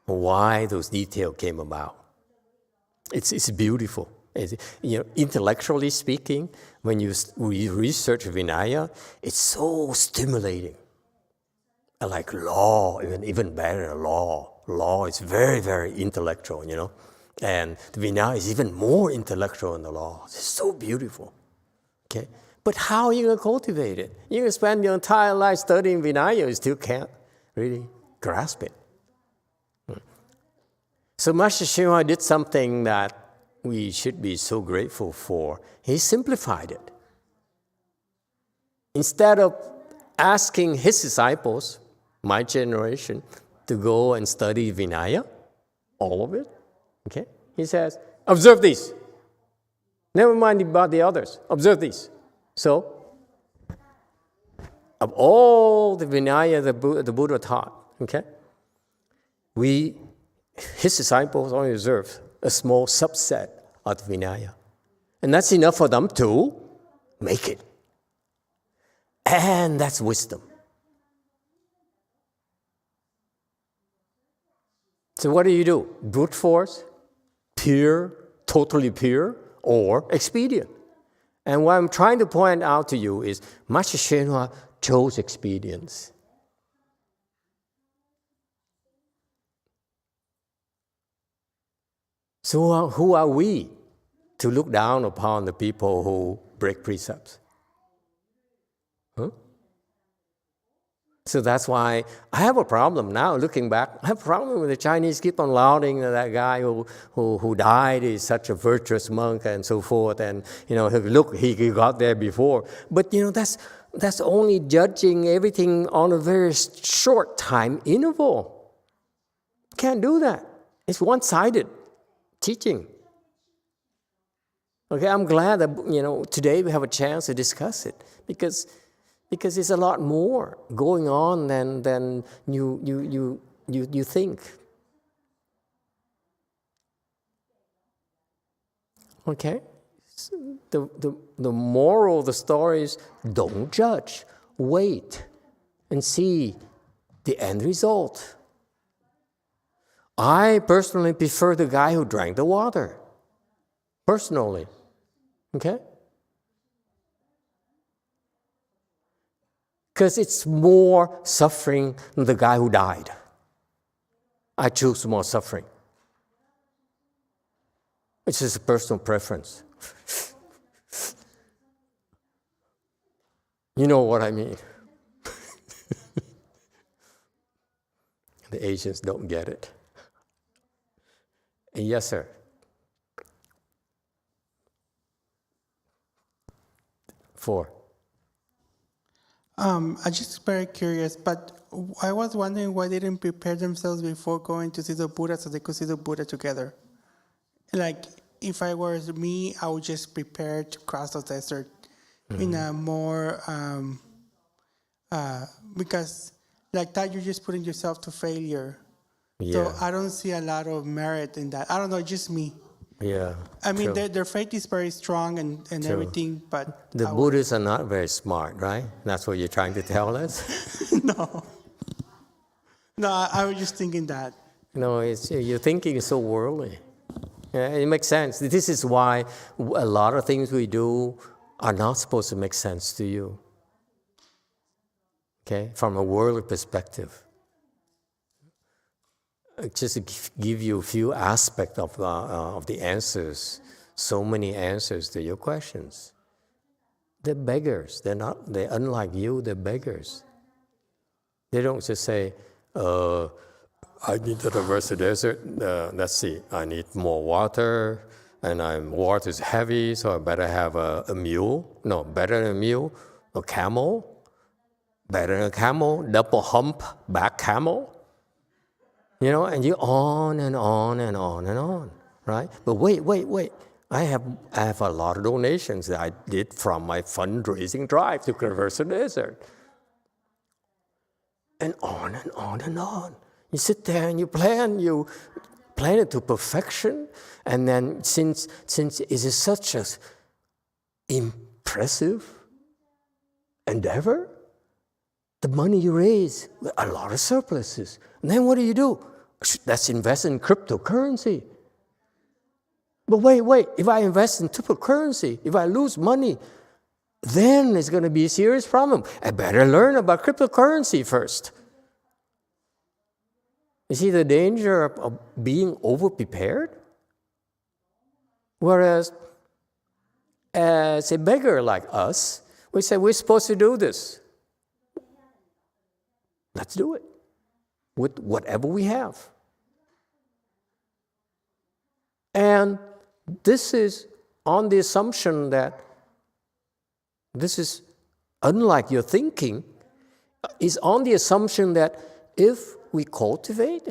why those details came about. It's beautiful. Intellectually speaking, when you research Vinaya, it's so stimulating. Like law, even better, law. Law is very, very intellectual, And the Vinaya is even more intellectual than the law. It's so beautiful, okay? But how are you going to cultivate it? You're going to spend your entire life studying Vinaya, you still can't really grasp it. So Master Xinhua did something that we should be so grateful for. He simplified it. Instead of asking his disciples, my generation, to go and study Vinaya, all of it, okay? He says, observe these. Never mind about the others. Observe these. So, of all the Vinaya the Buddha taught, okay, his disciples only observed a small subset of the Vinaya. And that's enough for them to make it. And that's wisdom. So what do? Brute force, pure, totally pure, or expedient? And what I'm trying to point out to you is Master Xinhua chose expedience. So who are we to look down upon the people who break precepts? Huh? So that's why I have a problem now, looking back. I have a problem with the Chinese keep on lauding that guy who died is such a virtuous monk and so forth. And, look, he got there before. But, that's only judging everything on a very short time interval. Can't do that. It's one-sided teaching. Okay, I'm glad that, today we have a chance to discuss it because there's a lot more going on than you think. Okay? The moral of the story is don't judge. Wait and see the end result. I personally prefer the guy who drank the water. Personally. Okay? Because it's more suffering than the guy who died. I choose more suffering. It's just a personal preference. You know what I mean. The Asians don't get it. Yes, sir. I'm just very curious, but I was wondering why they didn't prepare themselves before going to see the Buddha so they could see the Buddha together. Like, if I was me, I would just prepare to cross the desert in a more, because like that, you're just putting yourself to failure. Yeah. So I don't see a lot of merit in that. I don't know, just me. Yeah. I mean, true. their faith is very strong and True. everything, but... The Buddhists are not very smart, right? That's what you're trying to tell us? No. No, I was just thinking that. No, your thinking is so worldly. Yeah, it makes sense. This is why a lot of things we do are not supposed to make sense to you. Okay? From a worldly perspective. Just to give you a few aspects of the answers, so many answers to your questions. They're beggars. They're unlike you, they're beggars. They don't just say, I need to traverse the desert. Let's see, I need more water, and water is heavy, so I better have a mule. No, better than a mule, a camel. Better than a camel, double hump back camel. You know, and you on and on and on and on, right? But wait. I have a lot of donations that I did from my fundraising drive to traverse the desert. And on and on and on. You sit there and you plan it to perfection. And then since it is such an impressive endeavor, the money you raise, a lot of surpluses. And then what do? Let's invest in cryptocurrency. But wait, if I invest in cryptocurrency, if I lose money, then it's going to be a serious problem. I better learn about cryptocurrency first. You see the danger of being over-prepared? Whereas, as a beggar like us, we say we're supposed to do this. Let's do it with whatever we have. And this is on the assumption that this is unlike your thinking, is on the assumption that if we cultivate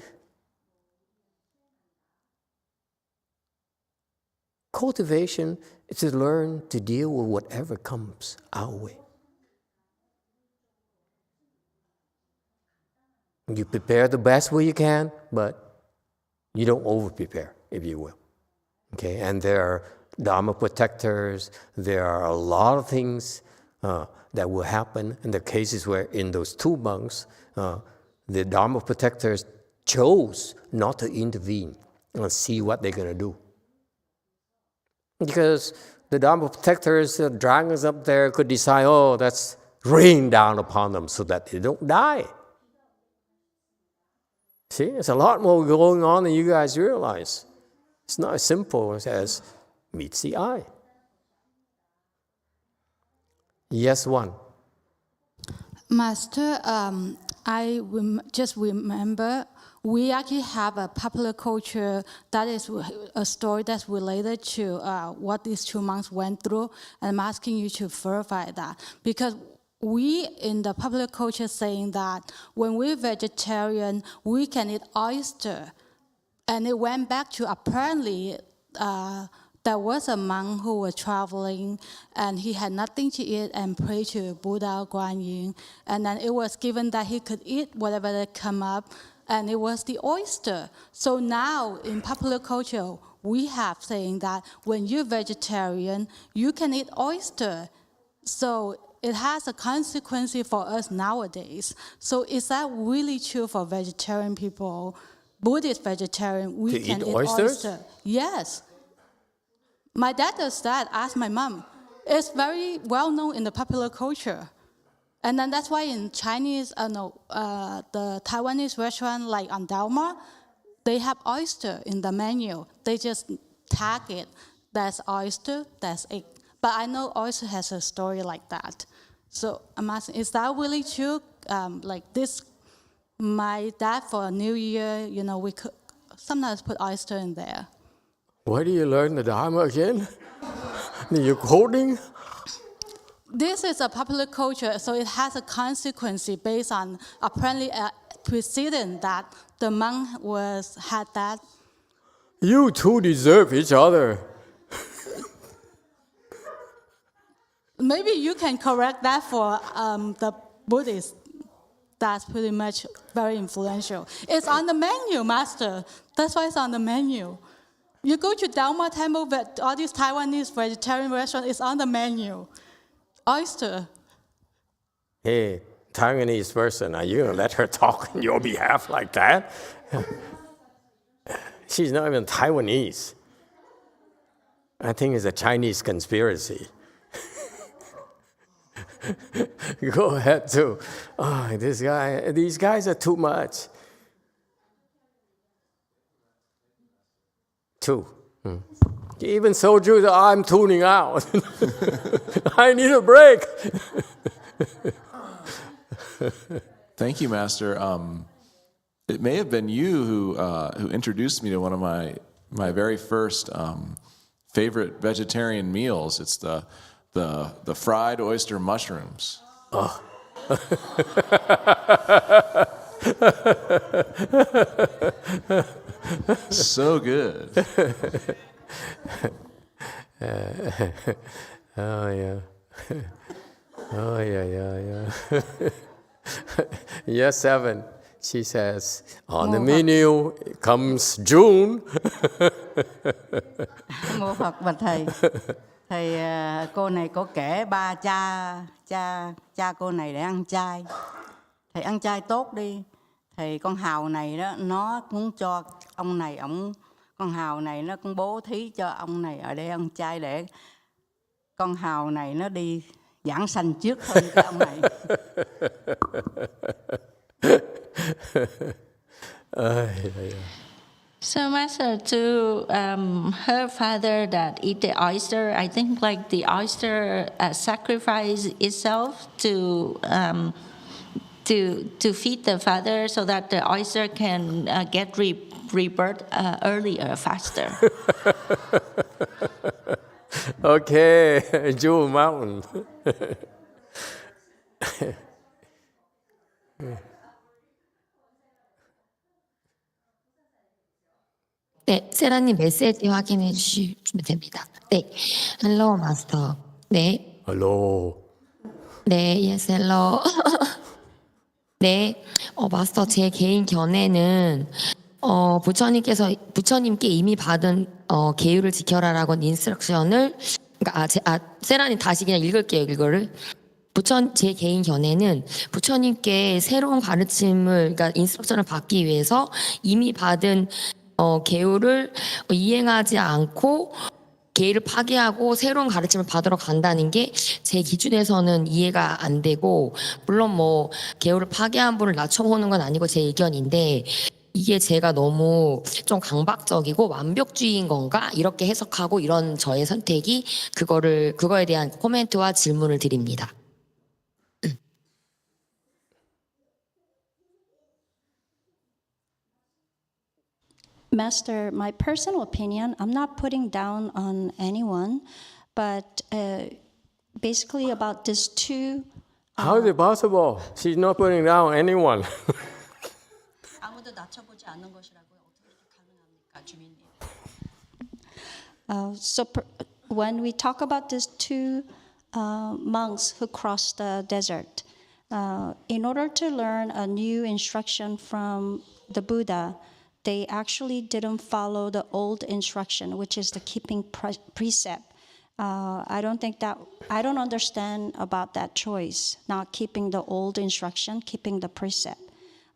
cultivation is to learn to deal with whatever comes our way. You prepare the best way you can, but you don't over-prepare, if you will. Okay, and there are Dharma Protectors, there are a lot of things that will happen in the cases where in those two monks, the Dharma Protectors chose not to intervene and see what they're going to do. Because the Dharma Protectors, the dragons up there could decide, let's rain down upon them so that they don't die. See, there's a lot more going on than you guys realize. It's not as simple as meets the eye. Yes, one. Master, I just remember we actually have a popular culture that is a story that's related to what these two monks went through, and I'm asking you to verify that. Because we in the popular culture saying that when we're vegetarian, we can eat oyster. And it went back to apparently there was a monk who was traveling and he had nothing to eat and prayed to Buddha Guan Yin. And then it was given that he could eat whatever that come up, and it was the oyster. So now in popular culture, we have saying that when you're vegetarian, you can eat oyster. So it has a consequence for us nowadays. So is that really true for vegetarian people? Buddhist vegetarian, we can eat oyster. Yes. My dad does that, ask my mom. It's very well known in the popular culture. And then that's why in Chinese, the Taiwanese restaurant like on Dharma, they have oyster in the menu. They just tag it. That's oyster, that's egg. But I know oyster has a story like that. So I'm asking, is that really true? Like this, my dad for New Year, we could sometimes put oyster in there. Where do you learn the Dharma again? You're quoting? this is a popular culture, so it has a consequence based on apparently a precedent that the monk had that. You two deserve each other. Maybe you can correct that for the Buddhists. That's pretty much very influential. It's on the menu, Master. That's why it's on the menu. You go to Dharma Temple, but all these Taiwanese vegetarian restaurants, it's on the menu. Oyster. Hey, Taiwanese person, are you going to let her talk on your behalf like that? She's not even Taiwanese. I think it's a Chinese conspiracy. Go ahead too. Oh, these guys are too much. Two. Even soju, I'm tuning out. I need a break. Thank you, Master. It may have been you who introduced me to one of my very first favorite vegetarian meals. It's the fried oyster mushrooms. Oh. So good. Oh yeah. Oh yeah. Yes, 7. She says, on the menu comes June. Mô Phật và thầy. Thầy cô này có kể ba cha cô này để ăn chay. Thầy ăn chay tốt đi. Thì con hào này đó nó muốn cho ông này con hào này nó cũng bố thí cho ông này ở đây ăn chay để con hào này nó đi giảng sanh trước hơn cái ông này. So, Master, to her father that eat the oyster, I think like the oyster sacrifice itself to feed the father so that the oyster can get rebirth earlier, faster. Okay, Jewel Mountain. 네, 세라님 메시지 확인해 주시면 됩니다. 네, hello 마스터. 네. Hello. 네, yes, hello. 네, 마스터 제 개인 견해는 부처님께 이미 받은 계율을 지켜라라고 인스트럭션을 그러니까 세라님 다시 그냥 읽을게요 이거를. 제 개인 견해는 부처님께 새로운 가르침을 그러니까 인스트럭션을 받기 위해서 이미 받은 계율을 이행하지 않고 계율을 파괴하고 새로운 가르침을 받으러 간다는 게 제 기준에서는 이해가 안 되고 물론 뭐 계율을 파괴한 분을 낮춰보는 건 아니고 제 의견인데 이게 제가 너무 좀 강박적이고 완벽주의인 건가 이렇게 해석하고 이런 저의 선택이 그거에 대한 코멘트와 질문을 드립니다. Master, my personal opinion, I'm not putting down on anyone, but basically about this two... How is it possible? She's not putting down anyone. 아무도 낮춰보지 않는 것이라고요. 어떻게 가능합니까, 주민님? When we talk about these two monks who crossed the desert, in order to learn a new instruction from the Buddha, they actually didn't follow the old instruction, which is the keeping precept. I don't understand about that choice, not keeping the old instruction, keeping the precept.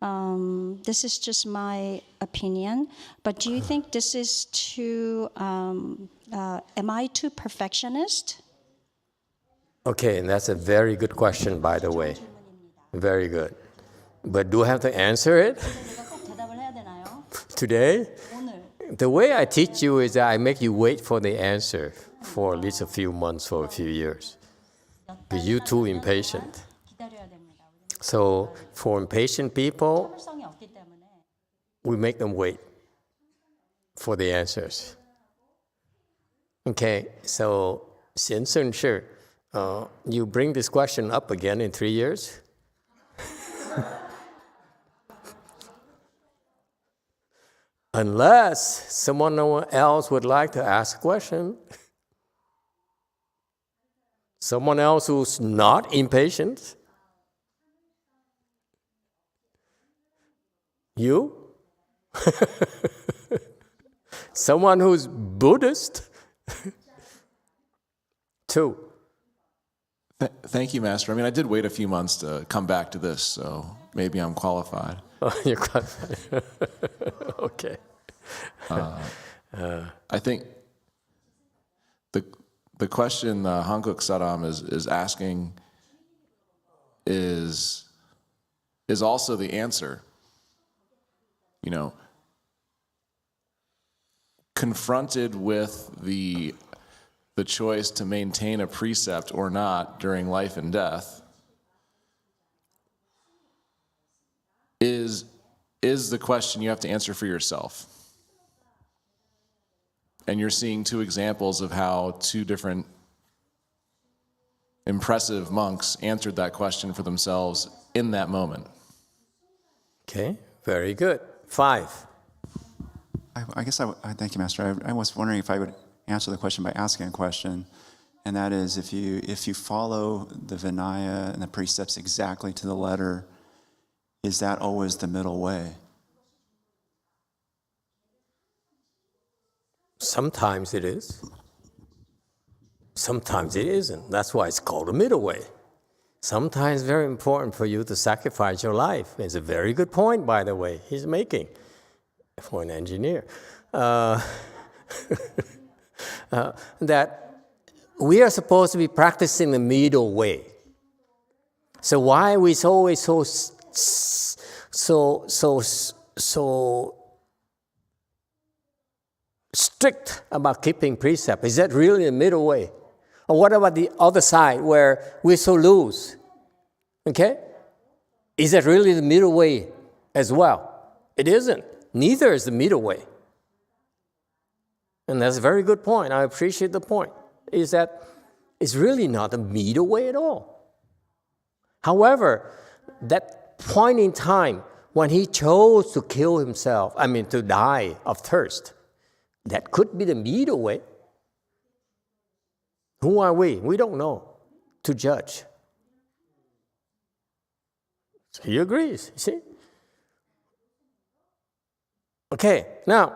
This is just my opinion, but do you think this is too, am I too perfectionist? Okay, and that's a very good question, by the way. Very good. But do I have to answer it? Today? The way I teach you is that I make you wait for the answer for at least a few months or a few years. Because you're too impatient. So for impatient people, we make them wait for the answers. Okay, so 贤圣是 you bring this question up again in 3 years? Unless someone else would like to ask a question. Someone else who's not impatient. You? Someone who's Buddhist? 2. Thank you, Master. I mean, I did wait a few months to come back to this, so maybe I'm qualified. Oh, you're qualified. Okay. I think the question Hankook Saram is asking is also the answer. You know, confronted with the choice to maintain a precept or not during life and death is the question you have to answer for yourself. And you're seeing 2 examples of how 2 different impressive monks answered that question for themselves in that moment. Okay, very good. 5. I guess thank you, Master. I was wondering if I would answer the question by asking a question, and that is, if you follow the Vinaya and the precepts exactly to the letter, is that always the middle way? Sometimes it is. Sometimes it isn't. That's why it's called a middle way. Sometimes it's very important for you to sacrifice your life. It's a very good point, by the way, he's making for an engineer. That we are supposed to be practicing the middle way. So why are we always so strict about keeping precept? Is that really the middle way? Or what about the other side where we're so loose? Okay? Is that really the middle way as well? It isn't. Neither is the middle way. And that's a very good point. I appreciate the point. Is that it's really not the middle way at all. However, that point in time when he chose to kill himself, to die of thirst, that could be the middle way. Who are we? We don't know to judge. So he agrees, you see? Okay, now,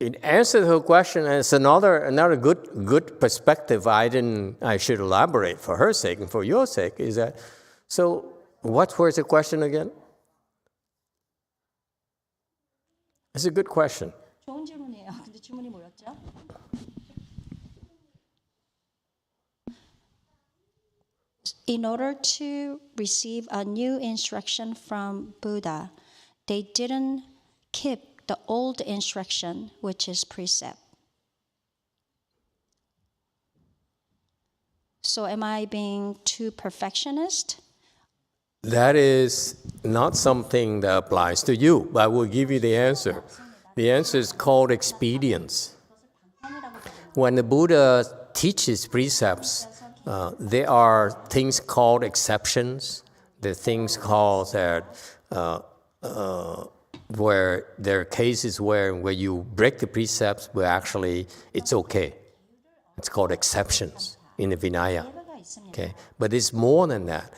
in answer to her question, and it's another good perspective I should elaborate for her sake and for your sake, is that, so what was the question again? It's a good question. 좋은 질문이에요. 근데 질문이 뭐였죠? In order to receive a new instruction from Buddha, they didn't keep the old instruction, which is precept. So am I being too perfectionist? That is not something that applies to you, but I will give you the answer. The answer is called expedience. When the Buddha teaches precepts, there are things called exceptions. There are things called that where there are cases where you break the precepts, but actually it's okay. It's called exceptions in the Vinaya. Okay, but it's more than that.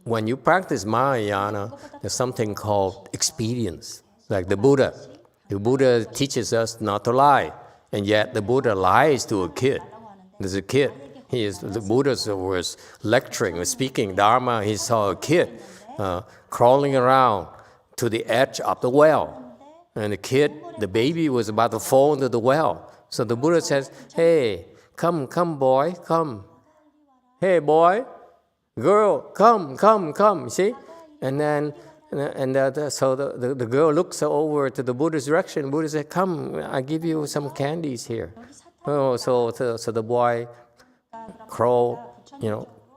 When you practice Mahayana, there's something called expedience, like the Buddha. The Buddha teaches us not to lie, and yet the Buddha lies to a kid. There's a kid. The Buddha was lecturing, was speaking Dharma. He saw a kid crawling around to the edge of the well. And the baby was about to fall into the well. So the Buddha says, hey, come boy, come. Hey boy, girl, come, see? And then, so the girl looks over to the Buddha's direction. Buddha says, come, I give you some candies here. Oh, so the boy crawled,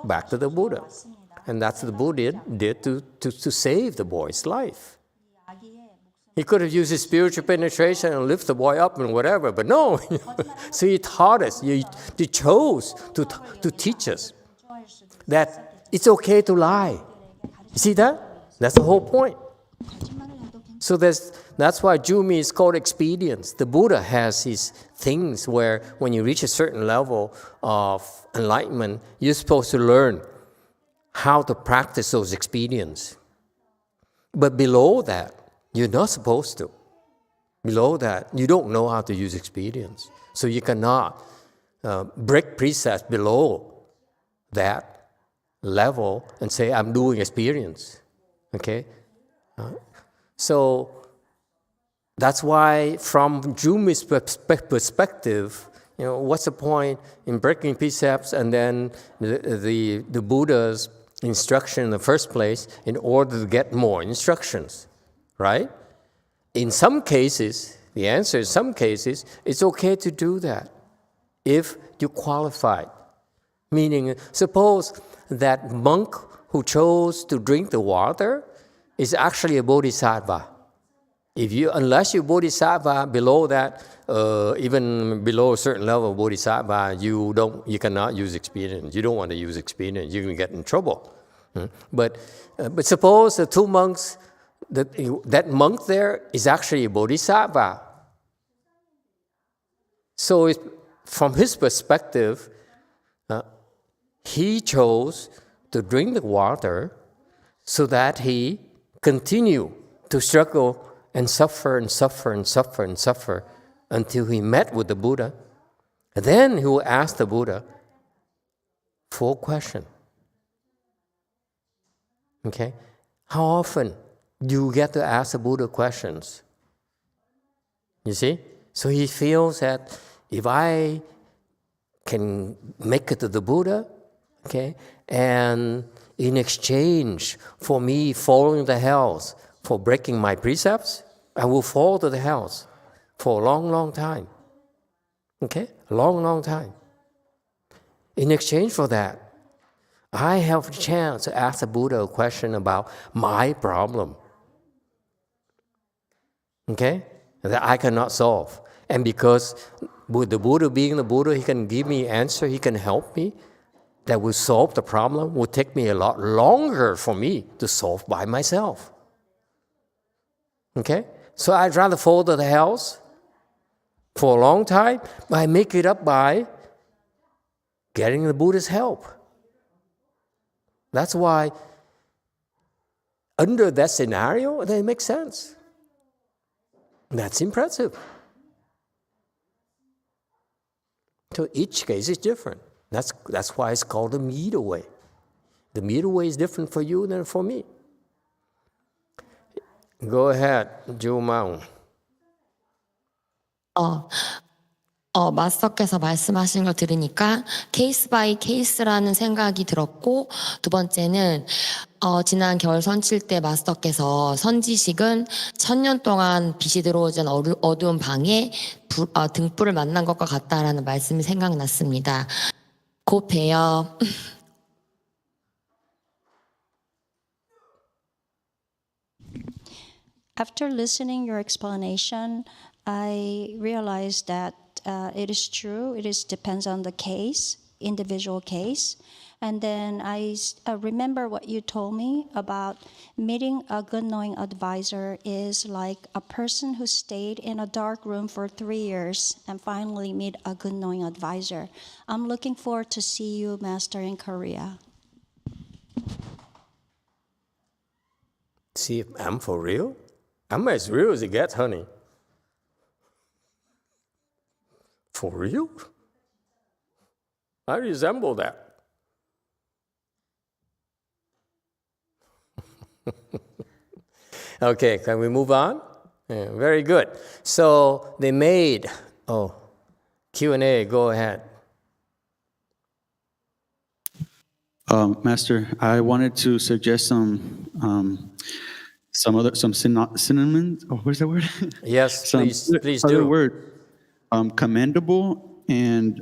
back to the Buddha. And that's what the Buddha did to save the boy's life. He could have used his spiritual penetration and lift the boy up and whatever, but no. So he taught us, he chose to teach us that it's okay to lie. You see that? That's the whole point. So that's why Jumi is called expedience. The Buddha has his things where when you reach a certain level of enlightenment, you're supposed to learn how to practice those expedients. But below that, you're not supposed to. Below that, you don't know how to use expedience. So you cannot break precepts below that level and say, I'm doing experience. Okay? So that's why from Jumi's perspective, what's the point in breaking precepts and then the Buddha's instruction in the first place in order to get more instructions, right? In some cases, the answer is some cases, it's okay to do that if you qualified. Meaning, suppose that monk who chose to drink the water is actually a bodhisattva. Unless you're bodhisattva, below that, even below a certain level of bodhisattva, you cannot use experience. You don't want to use experience. You're going to get in trouble. But suppose the two monks, that monk there is actually a bodhisattva. So from his perspective, he chose to drink the water so that he continue to struggle and suffer and suffer and suffer and suffer until he met with the Buddha. And then he will ask the Buddha 4 questions. Okay? How often do you get to ask the Buddha questions? You see? So he feels that if I can make it to the Buddha, okay, and in exchange for me following the hells, for breaking my precepts, I will fall to the hells for a long, long time. Okay? A long, long time. In exchange for that, I have a chance to ask the Buddha a question about my problem. Okay? That I cannot solve. And because with the Buddha being the Buddha, he can give me an answer, he can help me, that will solve the problem, will take me a lot longer for me to solve by myself. Okay? So I'd rather fall to the hells for a long time, but I make it up by getting the Buddha's help. That's why under that scenario, it makes sense. That's impressive. So each case is different. That's why it's called the middle way. The middle way is different for you than for me. Go ahead, Jumang. 마스터께서 말씀하신 걸 들으니까 케이스 바이 케이스라는 생각이 들었고, 두 번째는 지난 겨울 선칠 때 마스터께서 선지식은 1000년 동안 빛이 들어오지 않은 어두운 방에 등불을 만난 것과 같다라는 말씀이 생각났습니다. 곧 봬요. After listening your explanation, I realized that it is true. It depends on the case, individual case. And then I remember what you told me about meeting a good knowing advisor is like a person who stayed in a dark room for 3 years and finally meet a good knowing advisor. I'm looking forward to see you, Master, in Korea. See, I'm for real? I'm as real as it gets, honey. For real? I resemble that. Okay, can we move on? Yeah, very good. So they made, Q&A, go ahead. Master, I wanted to suggest some synonyms. Oh, where's that word? Yes, please other do. Word. Commendable and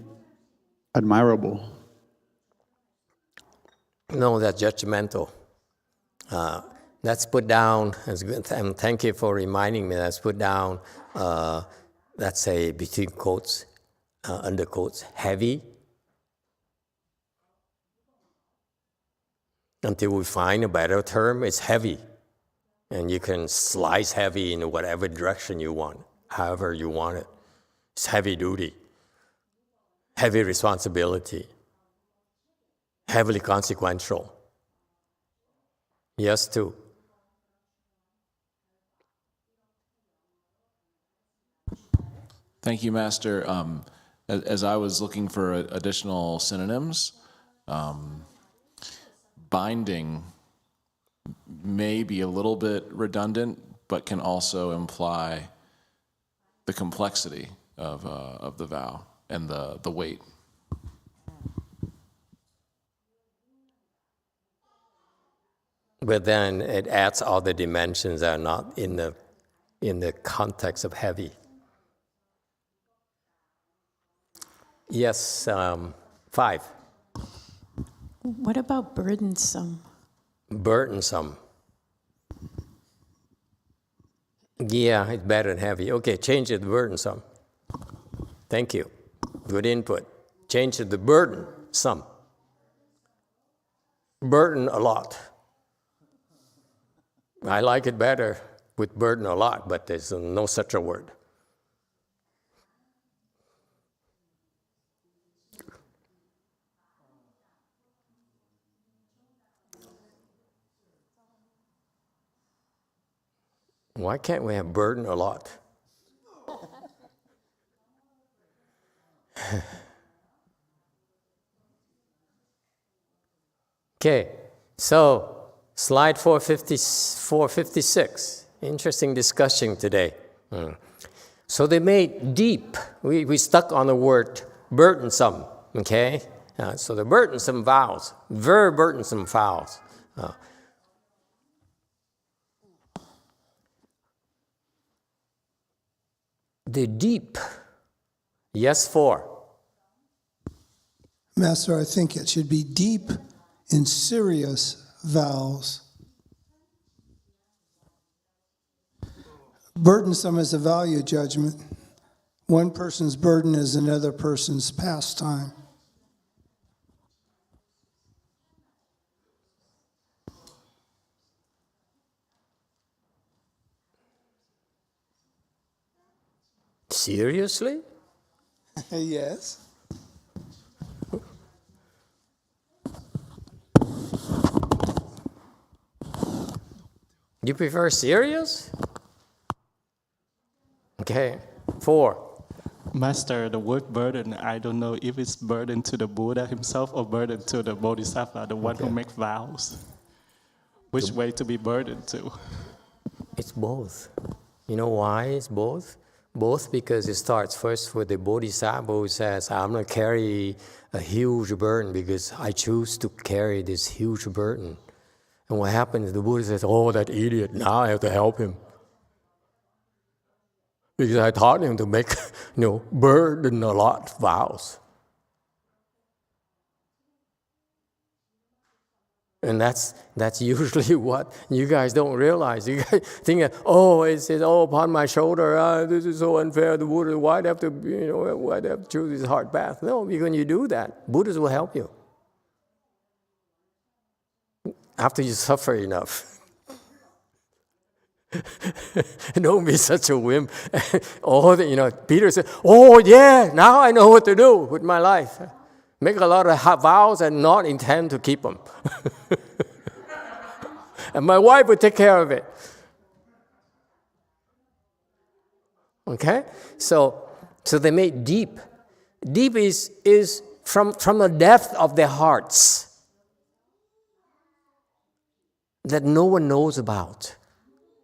admirable. No, that's judgmental. Let's put down, and thank you for reminding me, let's put down, let's say between quotes, under quotes, heavy, until we find a better term. It's heavy. And you can slice heavy in whatever direction you want, however you want it. It's heavy duty, heavy responsibility, heavily consequential. Yes, too. Thank you, Master. As I was looking for additional synonyms, binding may be a little bit redundant, but can also imply the complexity of the vow and the weight. But then it adds all the dimensions that are not in the context of heavy. Yes, 5. What about burdensome? Burdensome. Yeah, it's better than heavy. Okay, change it to burdensome. Thank you. Good input. Change it to burdensome. Burden a lot. I like it better with burden a lot, but there's no such a word. Why can't we have burden a lot? Okay, so slide 456. Interesting discussion today. So they made deep. We stuck on the word burdensome, okay? So the burdensome vows, very burdensome vows. The deep. Yes, 4. Master, I think it should be deep and serious vows. Burdensome is a value judgment. One person's burden is another person's pastime. Seriously? Yes. You prefer serious? Okay, 4. Master, the word burden, I don't know if it's burden to the Buddha himself or burden to the Bodhisattva, the one who makes vows. Which way to be burdened to? It's both. You know why it's both? Both because it starts first with the Bodhisattva who says, I'm going to carry a huge burden because I choose to carry this huge burden. And what happens, the Buddha says, oh, that idiot, now I have to help him. Because I taught him to make, burden a lot vows. And that's usually what you guys don't realize. You guys think, it's upon my shoulder. This is so unfair. The Buddha, why do I have to choose this hard path? No, because when you do that, Buddhas will help you. After you suffer enough. Don't be such a wimp. Peter said, now I know what to do with my life. Make a lot of vows and not intend to keep them. And my wife would take care of it. Okay? So they made deep. Deep is from the depth of their hearts that no one knows about.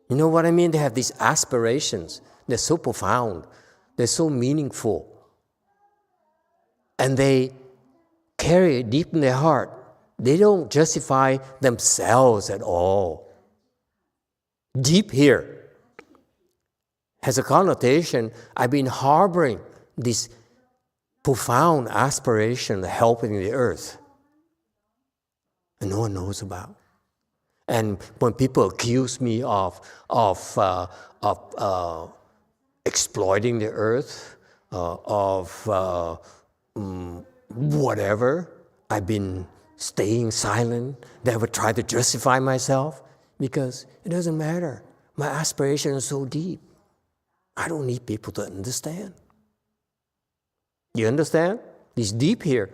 You know what I mean? They have these aspirations. They're so profound. They're so meaningful. And they carry it deep in their heart. They don't justify themselves at all. Deep here has a connotation, I've been harboring this profound aspiration of helping the earth. And no one knows about. And when people accuse me of exploiting the earth, whatever, I've been staying silent, never try to justify myself, because it doesn't matter. My aspiration is so deep. I don't need people to understand. You understand? It's deep here.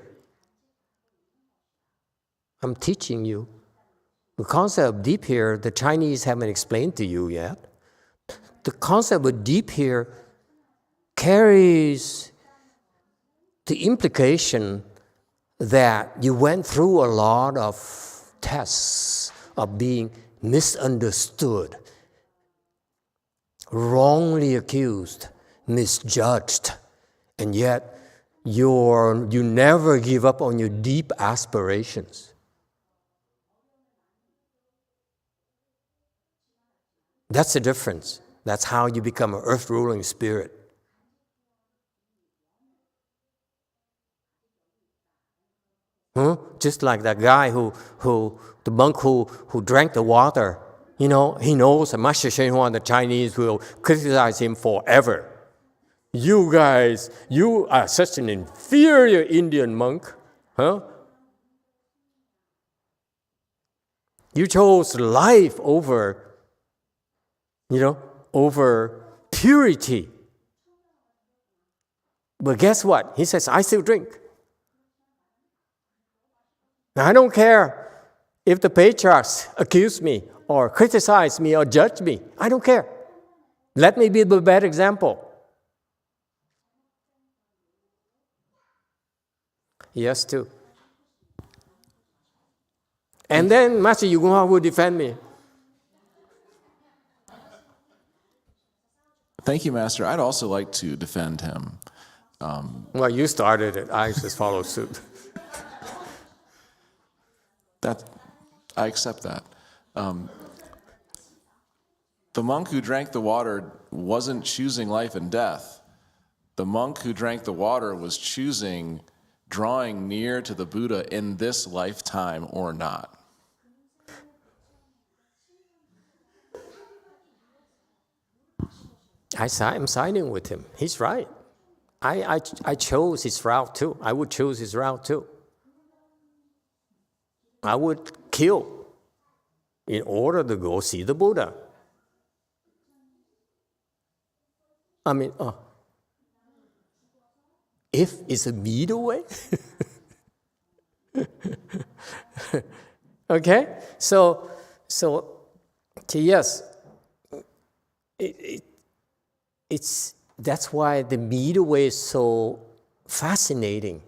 I'm teaching you. The concept of deep here, the Chinese haven't explained to you yet. The concept of deep here carries the implication that you went through a lot of tests of being misunderstood, wrongly accused, misjudged, and yet you never give up on your deep aspirations. That's the difference. That's how you become an earth-ruling spirit. Just like that guy the monk who drank the water. You know, he knows that Master YongHua and the Chinese will criticize him forever. You guys, you are such an inferior Indian monk. You chose life over purity. But guess what? He says, I still drink. Now, I don't care if the patriarchs accuse me or criticize me or judge me. I don't care. Let me be the bad example. Yes, too. And then Master YongHua will defend me. Thank you, Master. I'd also like to defend him. Well, you started it. I just follow suit. I accept that. The monk who drank the water wasn't choosing life and death. The monk who drank the water was choosing drawing near to the Buddha in this lifetime or not. I'm siding with him. He's right. I chose his route too. I would choose his route too. I would kill in order to go see the Buddha. I mean, if it's a middle way. Okay? So yes, that's why the middle way is so fascinating.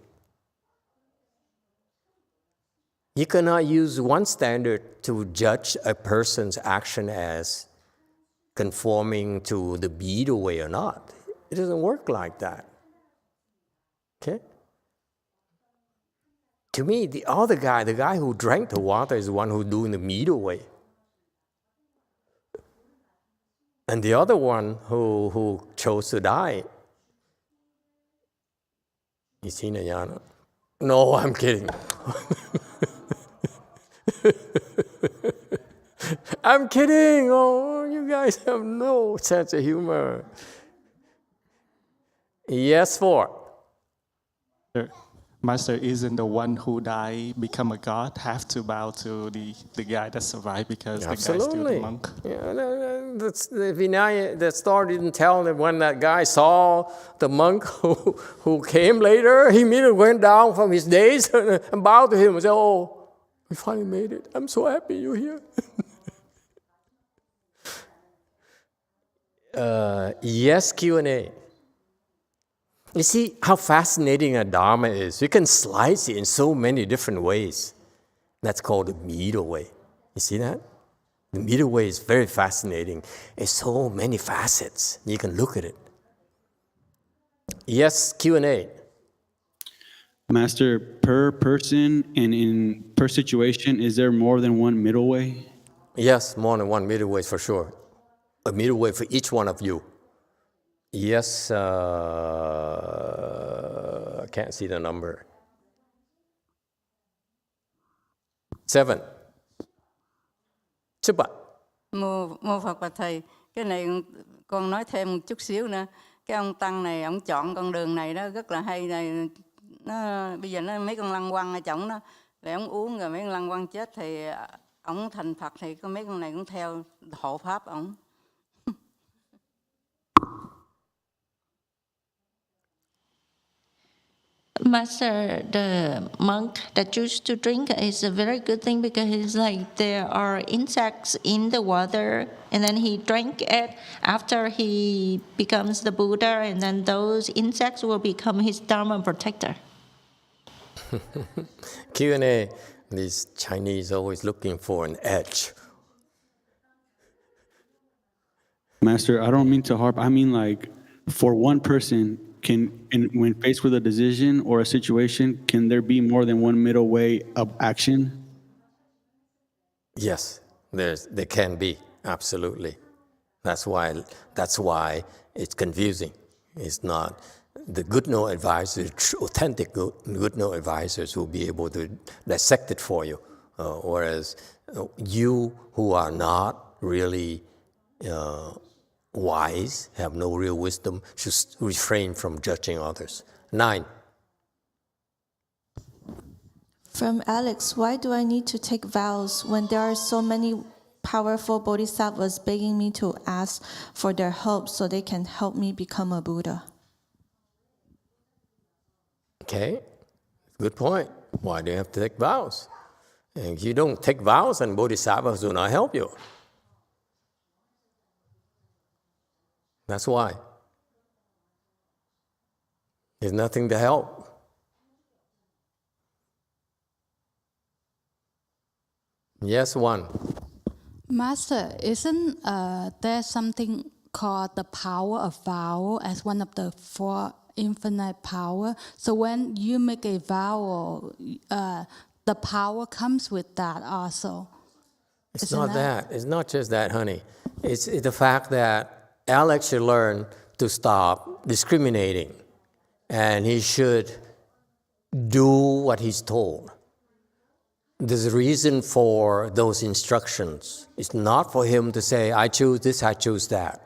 You cannot use one standard to judge a person's action as conforming to the middle way or not. It doesn't work like that. Okay? To me, the other guy, the guy who drank the water, is the one who's doing the middle way. And the other one who chose to die, is Hinayana. No, I'm kidding. I'm kidding. Oh, you guys have no sense of humor. Yes, 4. Master, isn't the one who died, become a god, have to bow to the guy that survived because Absolutely. The guy's still the monk? Yeah, that's the Vinaya, the story didn't tell that when that guy saw the monk who came later, he immediately went down from his days and bowed to him and said, oh, we finally made it. I'm so happy you're here. Yes, Q&A. You see how fascinating a Dharma is. You can slice it in so many different ways. That's called the middle way. You see that? The middle way is very fascinating. It's so many facets. You can look at it. Yes, Q&A. Master, per person and per situation, is there more than one middle way? Yes, more than one middle way for sure. A middle way for each one of you. Yes, I can't see the number. 7. Chúc bạn. Mô Phật và Thầy, cái này con nói thêm một chút xíu nữa. Cái ông Tăng này, ông chọn con đường này đó rất là hay này. Bây giờ mấy con lăng quăng ở chổng đó, để ông uống rồi mấy con lăng quăng chết thì ông thành Phật thì có mấy con này cũng theo hộ pháp ông. Master, the monk that choose to drink is a very good thing because it's like there are insects in the water and then he drank it after he becomes the Buddha and then those insects will become his Dharma protector. Q&A, these Chinese always looking for an edge. Master, I don't mean to harp. I mean, like, for one person, when faced with a decision or a situation, can there be more than one middle way of action? Yes, there can be, absolutely. That's why it's confusing. It's not the good no advisors, authentic good no advisors will be able to dissect it for you, whereas you who are not really wise, have no real wisdom, should refrain from judging others. 9. From Alex, why do I need to take vows when there are so many powerful bodhisattvas begging me to ask for their help so they can help me become a Buddha? Okay, good point. Why do you have to take vows? And if you don't take vows, then bodhisattvas will not help you. That's why. There's nothing to help. Yes, one. Master, isn't there something called the power of vow as one of the 4 infinite power? So when you make a vow, the power comes with that also. It's not that. It's not just that, honey. It's the fact that Alex should learn to stop discriminating, and he should do what he's told. There's a reason for those instructions. It's not for him to say, I choose this, I choose that.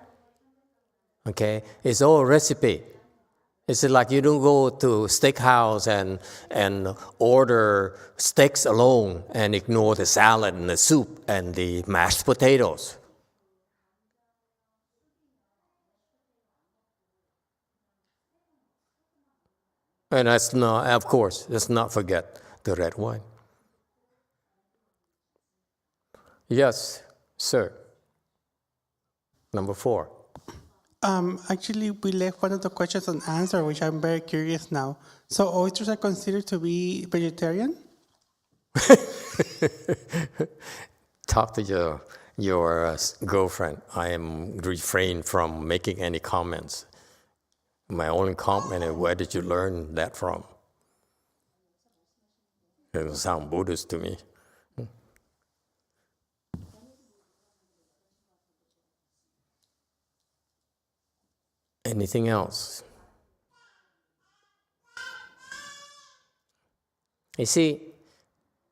Okay? It's all a recipe. It's like you don't go to steakhouse and order steaks alone and ignore the salad and the soup and the mashed potatoes. And that's not, of course, let's not forget the red wine. Yes, sir. Number 4. Actually, we left one of the questions unanswered, which I'm very curious now. So oysters are considered to be vegetarian? Talk to your girlfriend. I am refrained from making any comments. My only comment is, where did you learn that from? It doesn't sound Buddhist to me. Anything else? You see,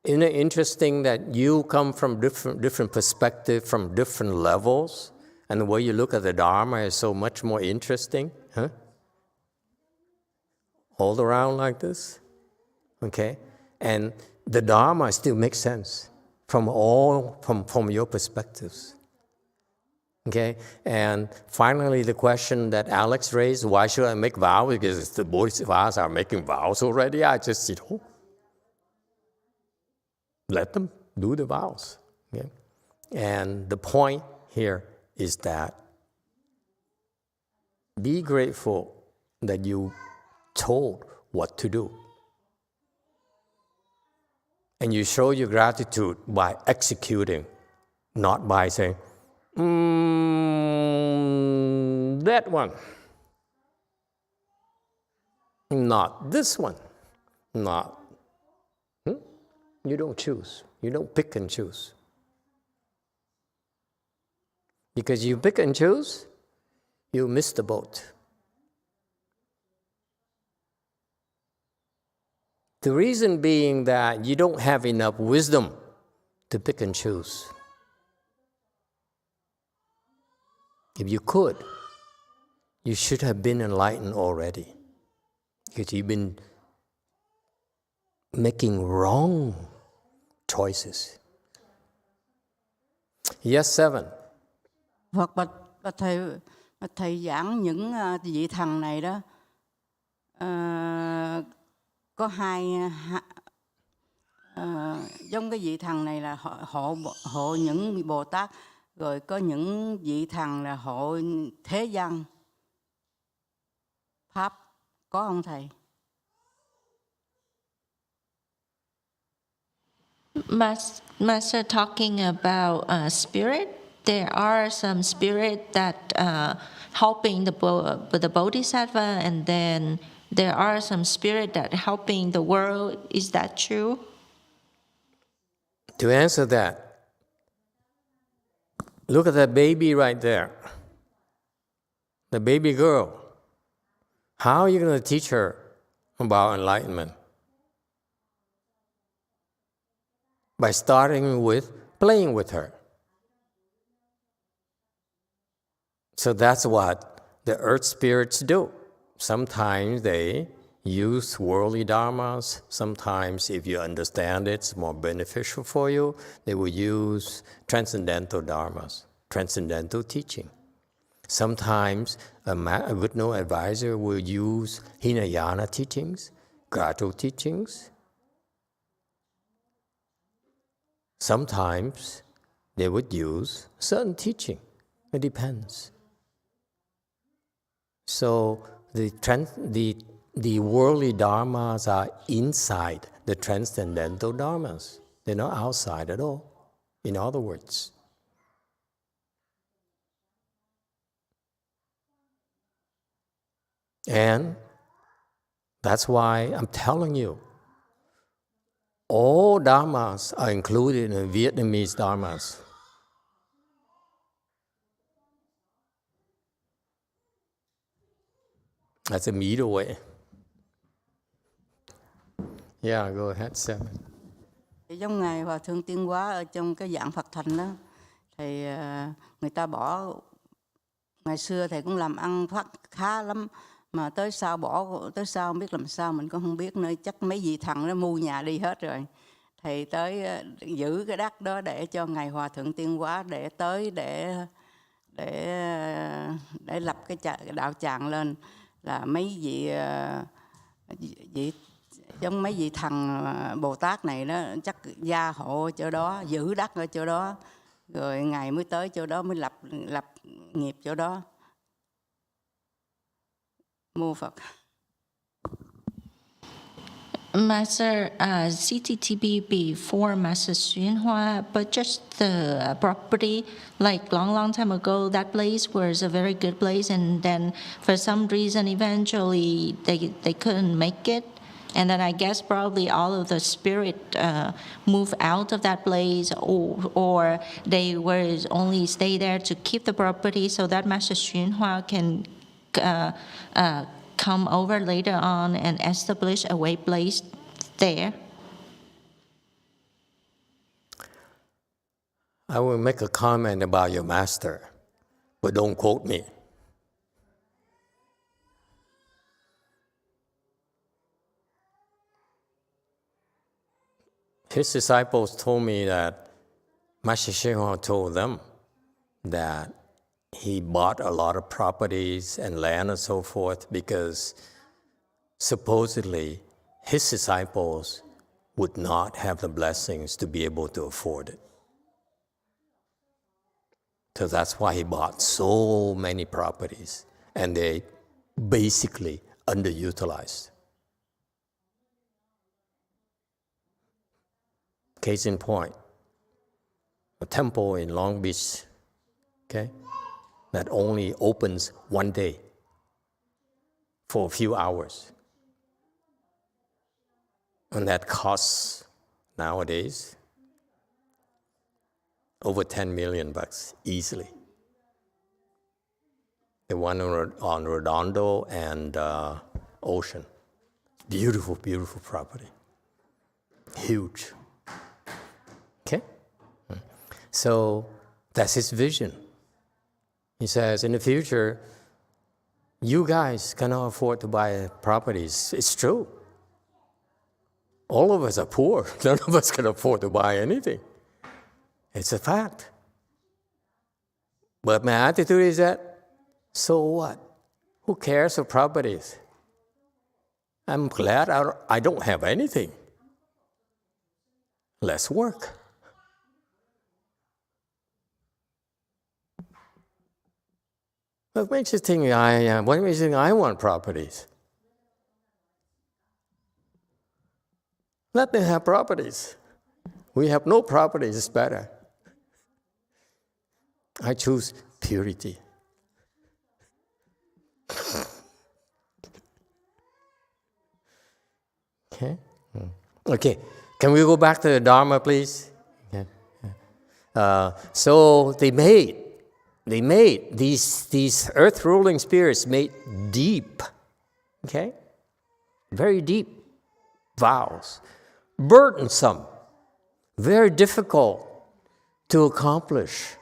isn't it interesting that you come from different perspectives, from different levels, and the way you look at the Dharma is so much more interesting, huh? Hold around like this, okay? And the Dharma still makes sense from your perspectives. Okay, and finally the question that Alex raised, why should I make vows? Because the bodhisattvas are making vows already. I just, let them do the vows. Okay? And the point here is that be grateful that you told what to do. And you show your gratitude by executing, not by saying, that one. Not this one. Not. You don't choose. You don't pick and choose. Because you pick and choose, you miss the boat. The reason being that you don't have enough wisdom to pick and choose. If you could, you should have been enlightened already, because you've been making wrong choices. Yes, 7. Hoặc bạch thầy giảng những vị thần này đó, có giống cái vị thần này là hộ những Bồ Tát, rồi có những vị thần là hộ thế gian pháp, có không thầy? Master talking about spirit. There are some spirit that helping the Bodhisattva, and then there are some spirit that helping the world. Is that true? To answer that, look at that baby right there. The baby girl. How are you going to teach her about enlightenment? By starting with playing with her. So that's what the earth spirits do. Sometimes they use worldly dharmas. Sometimes, if you understand it's more beneficial for you, they will use transcendental dharmas, transcendental teaching. Sometimes a good no advisor will use Hinayana teachings, gradual teachings. Sometimes they would use certain teaching. It depends. So the worldly dharmas are inside the transcendental dharmas. They're not outside at all, in other words. And that's why I'm telling you, all dharmas are included in Vietnamese dharmas. That's a middle way. Yeah, go ahead, 7. Giống Ngài Hòa Thượng Tiên Hóa ở trong cái dạng Phật thành đó, thì người ta bỏ, ngày xưa thầy cũng làm ăn phát khá lắm, mà tới sau bỏ, tới sau không biết làm sao, mình cũng không biết nữa, chắc mấy vị thần nó mua nhà đi hết rồi. Thầy tới giữ cái đất đó để cho Ngài Hòa Thượng Tiên Hóa để tới để lập cái đạo tràng lên, là mấy vị giống mấy vị thần Bồ Tát này đó chắc gia hộ chỗ đó, giữ đất ở chỗ đó, rồi Ngài mới tới chỗ đó mới lập nghiệp chỗ đó. Mô Phật. Master, CTTB before Master YongHua, but just the property, like long time ago, that place was a very good place, and then for some reason, eventually they couldn't make it, and then I guess probably all of the spirit moved out of that place, or they were only stay there to keep the property, so that Master YongHua can come over later on and establish a way place there. I will make a comment about your master, but don't quote me. His disciples told me that Master YongHua told them that he bought a lot of properties and land and so forth because supposedly his disciples would not have the blessings to be able to afford it. So that's why he bought so many properties, and they basically underutilized. Case in point, a temple in Long Beach, okay, that only opens one day for a few hours. And that costs nowadays over $10 million easily. The one on Redondo and Ocean. Beautiful, beautiful property. Huge. Okay? So that's his vision. He says, in the future, you guys cannot afford to buy properties. It's true. All of us are poor. None of us can afford to buy anything. It's a fact. But my attitude is that, so what? Who cares for properties? I'm glad I don't have anything. Let's work. What makes you think I want properties? Let them have properties. We have no properties, it's better. I choose purity. Okay? Okay, can we go back to the Dharma, please? Okay. So they made these earth-ruling spirits made deep, okay? Very deep vows. Burdensome, very difficult to accomplish.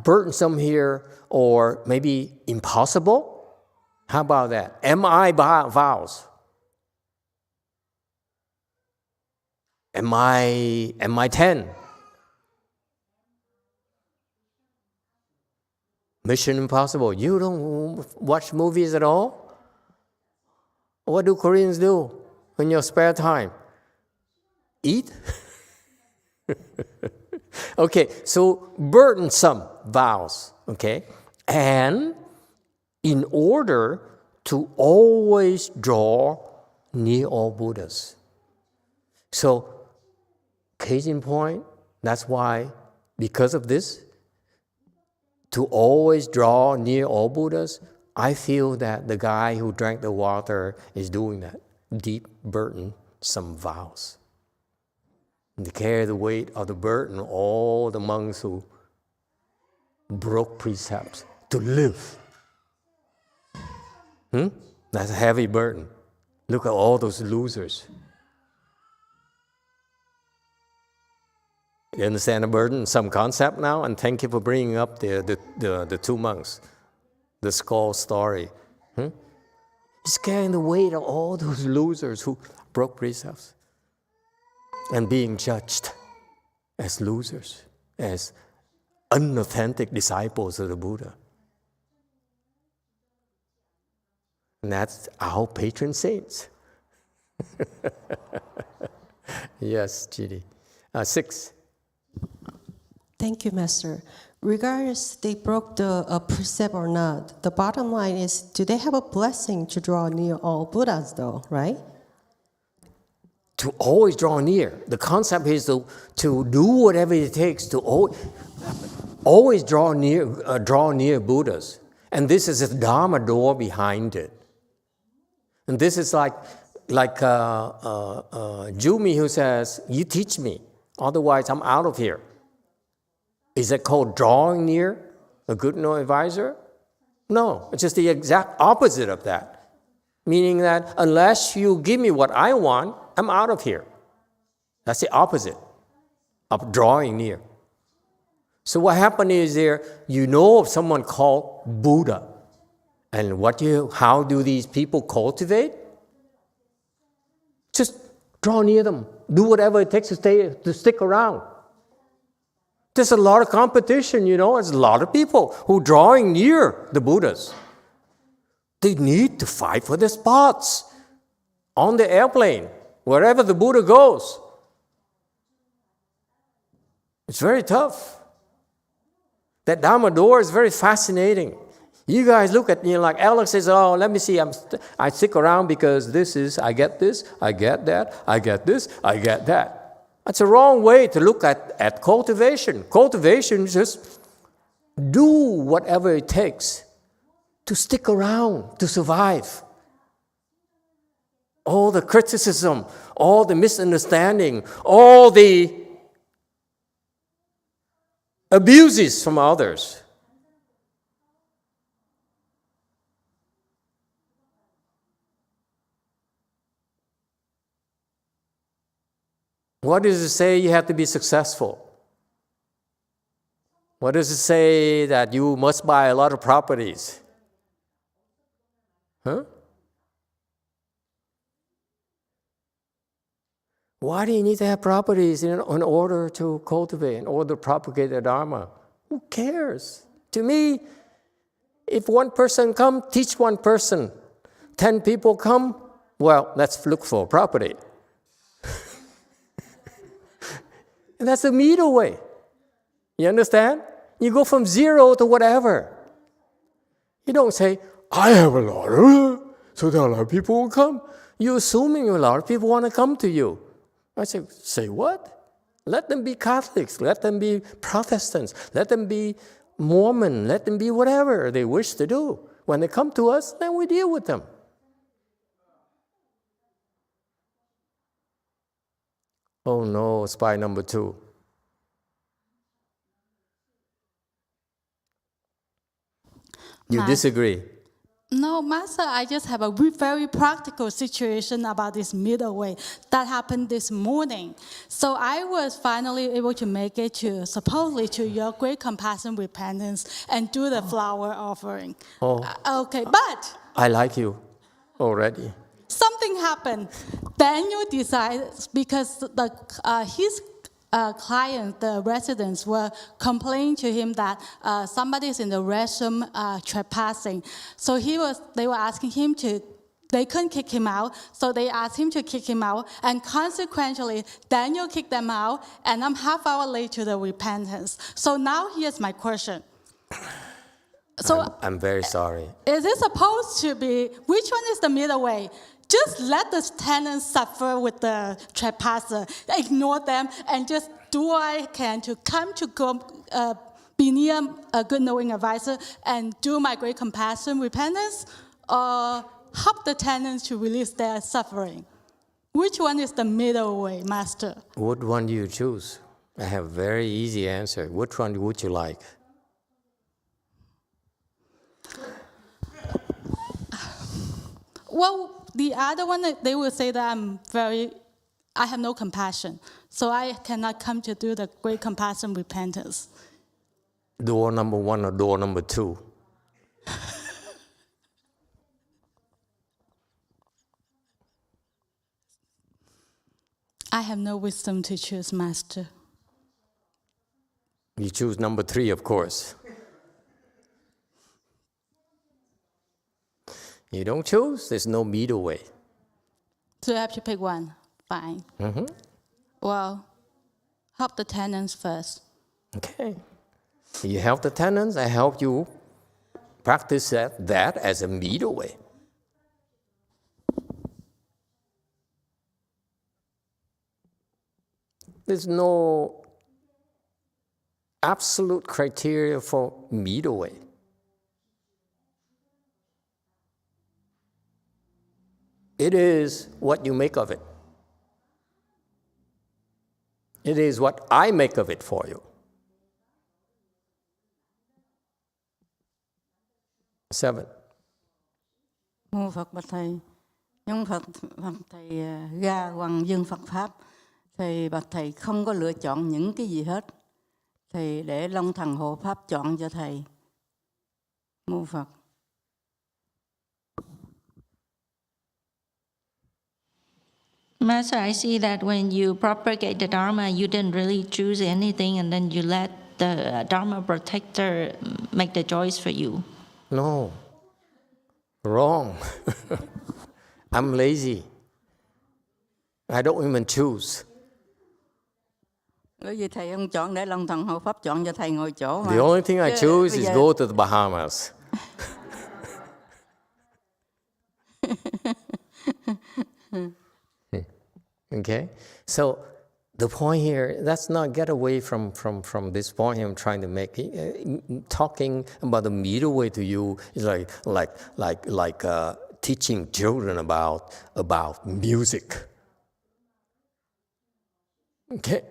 Burdensome here, or maybe impossible? How about that? MI vows. MI 10. Mission Impossible. You don't watch movies at all? What do Koreans do in your spare time? Eat? Okay, so burdensome vows, okay? And in order to always draw near all Buddhas. So, case in point, that's why, because of this, to always draw near all Buddhas, I feel that the guy who drank the water is doing that. Deep, burdensome vows. And to carry the weight of the burden, all the monks who broke precepts to live. That's a heavy burden. Look at all those losers. You understand the burden, some concept now? And thank you for bringing up the two monks, the skull story. He's carrying the weight of all those losers who broke precepts and being judged as losers, as unauthentic disciples of the Buddha. And that's our patron saints. Yes, Chidi. 6. Thank you, Master. Regardless they broke the precept or not, the bottom line is, do they have a blessing to draw near all Buddhas though, right? To always draw near. The concept is to do whatever it takes to always draw near Buddhas. And this is a Dharma door behind it. And this is like Jumi who says, you teach me, otherwise I'm out of here. Is that called drawing near a good no advisor? No, it's just the exact opposite of that. Meaning that unless you give me what I want, I'm out of here. That's the opposite of drawing near. So what happened is you know of someone called Buddha. And how do these people cultivate? Just draw near them. Do whatever it takes to stick around. There's a lot of competition, There's a lot of people who are drawing near the Buddhas. They need to fight for their spots on the airplane, wherever the Buddha goes. It's very tough. That Dharma door is very fascinating. You guys look at me like Alex says, oh, let me see, I stick around because I get this, I get that, I get this, I get that. That's a wrong way to look at cultivation. Cultivation is just do whatever it takes to stick around, to survive. All the criticism, all the misunderstanding, all the abuses from others. What does it say? You have to be successful. What does it say that you must buy a lot of properties? Huh? Why do you need to have properties in order to cultivate, in order to propagate the Dharma? Who cares? To me, if one person come, teach one person. 10 people come, well, let's look for property. And that's the middle way. You understand? You go from 0 to whatever. You don't say, I have a lot, so that a lot of people will come. You're assuming a lot of people want to come to you. I say what? Let them be Catholics, let them be Protestants, let them be Mormon, let them be whatever they wish to do. When they come to us, then we deal with them. Oh no, spy number 2. You disagree? No, Master, I just have a very practical situation about this middle way that happened this morning. So I was finally able to make it to, supposedly, to your great compassion repentance and do the flower offering. Oh. Okay, but I like you already. something happened. Daniel decided, because his clients, the residents, were complaining to him that somebody's in the restroom trespassing. So they were asking him to, they couldn't kick him out, so they asked him to kick him out, and consequently, Daniel kicked them out, and I'm half hour late to the repentance. So now here's my question. So I'm very sorry. is it supposed to be, which one is the middle way? Just let the tenants suffer with the trespasser, ignore them, and just do what I can to come to be near a good knowing advisor and do my great compassion repentance, or help the tenants to release their suffering? Which one is the middle way, Master? What one do you choose? I have a very easy answer. Which one would you like? Well, the other one, they will say that I have no compassion, so I cannot come to do the great compassion repentance. Door number 1 or door number 2? I have no wisdom to choose, Master. You choose number 3, of course. You don't choose, there's no middle way. So I have to pick one. Fine. Mm-hmm. Well, help the tenants first. Okay. You help the tenants, I help you practice that as a middle way. There's no absolute criteria for middle way. It is what you make of it. It is what I make of it for you. 7. Mô Phật bạch thầy, nhóm Phật thầy ra hoàng dương Phật pháp, thầy bạch thầy không có lựa chọn những cái gì hết, thầy để Long Thần hộ pháp chọn cho thầy. Mô Phật. Master, I see that when you propagate the Dharma, you didn't really choose anything, and then you let the Dharma Protector make the choice for you. No. Wrong. I'm lazy. I don't even choose. Bởi vì thầy không chọn, để Long Thần hộ pháp chọn cho thầy ngồi chỗ mà. The only thing I choose is go to the Bahamas. Okay? So the point here, let's not get away from this point I'm trying to make. Talking about the middle way to you is like teaching children about music. Okay?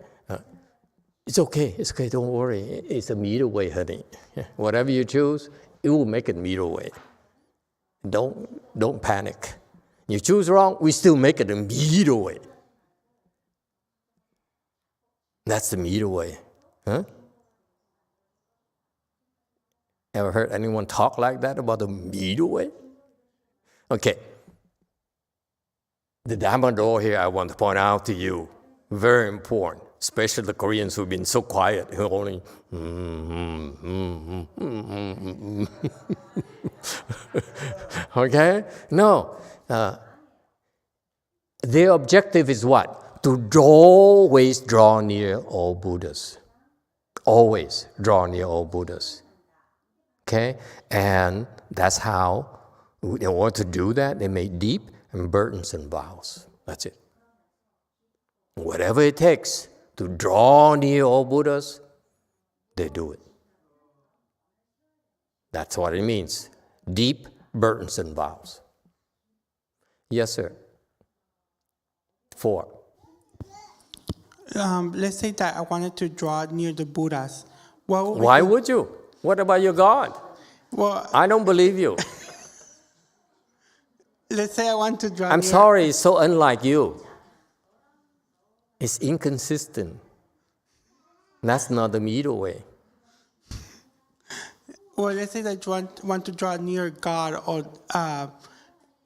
It's okay, don't worry. It's a middle way, honey. Whatever you choose, it will make it middle way. Don't panic. You choose wrong, we still make it a middle way. That's the middle way. Huh? Ever heard anyone talk like that about the middle way? Okay. The Dharma door here I want to point out to you, very important, especially the Koreans who've been so quiet, who only okay? No. Their objective is what? To always draw near all Buddhas. Always draw near all Buddhas. Okay? And that's how, in order to do that, they make deep and burdensome vows. That's it. Whatever it takes to draw near all Buddhas, they do it. That's what it means. Deep, burdensome vows. Yes, sir. 4. Let's say that I wanted to draw near the Buddhas. Why would you? What about your God? Well, I don't believe you. Let's say I want to draw I'm near. sorry, it's so unlike you. It's inconsistent. That's not the middle way. Well, let's say that you want to draw near God, or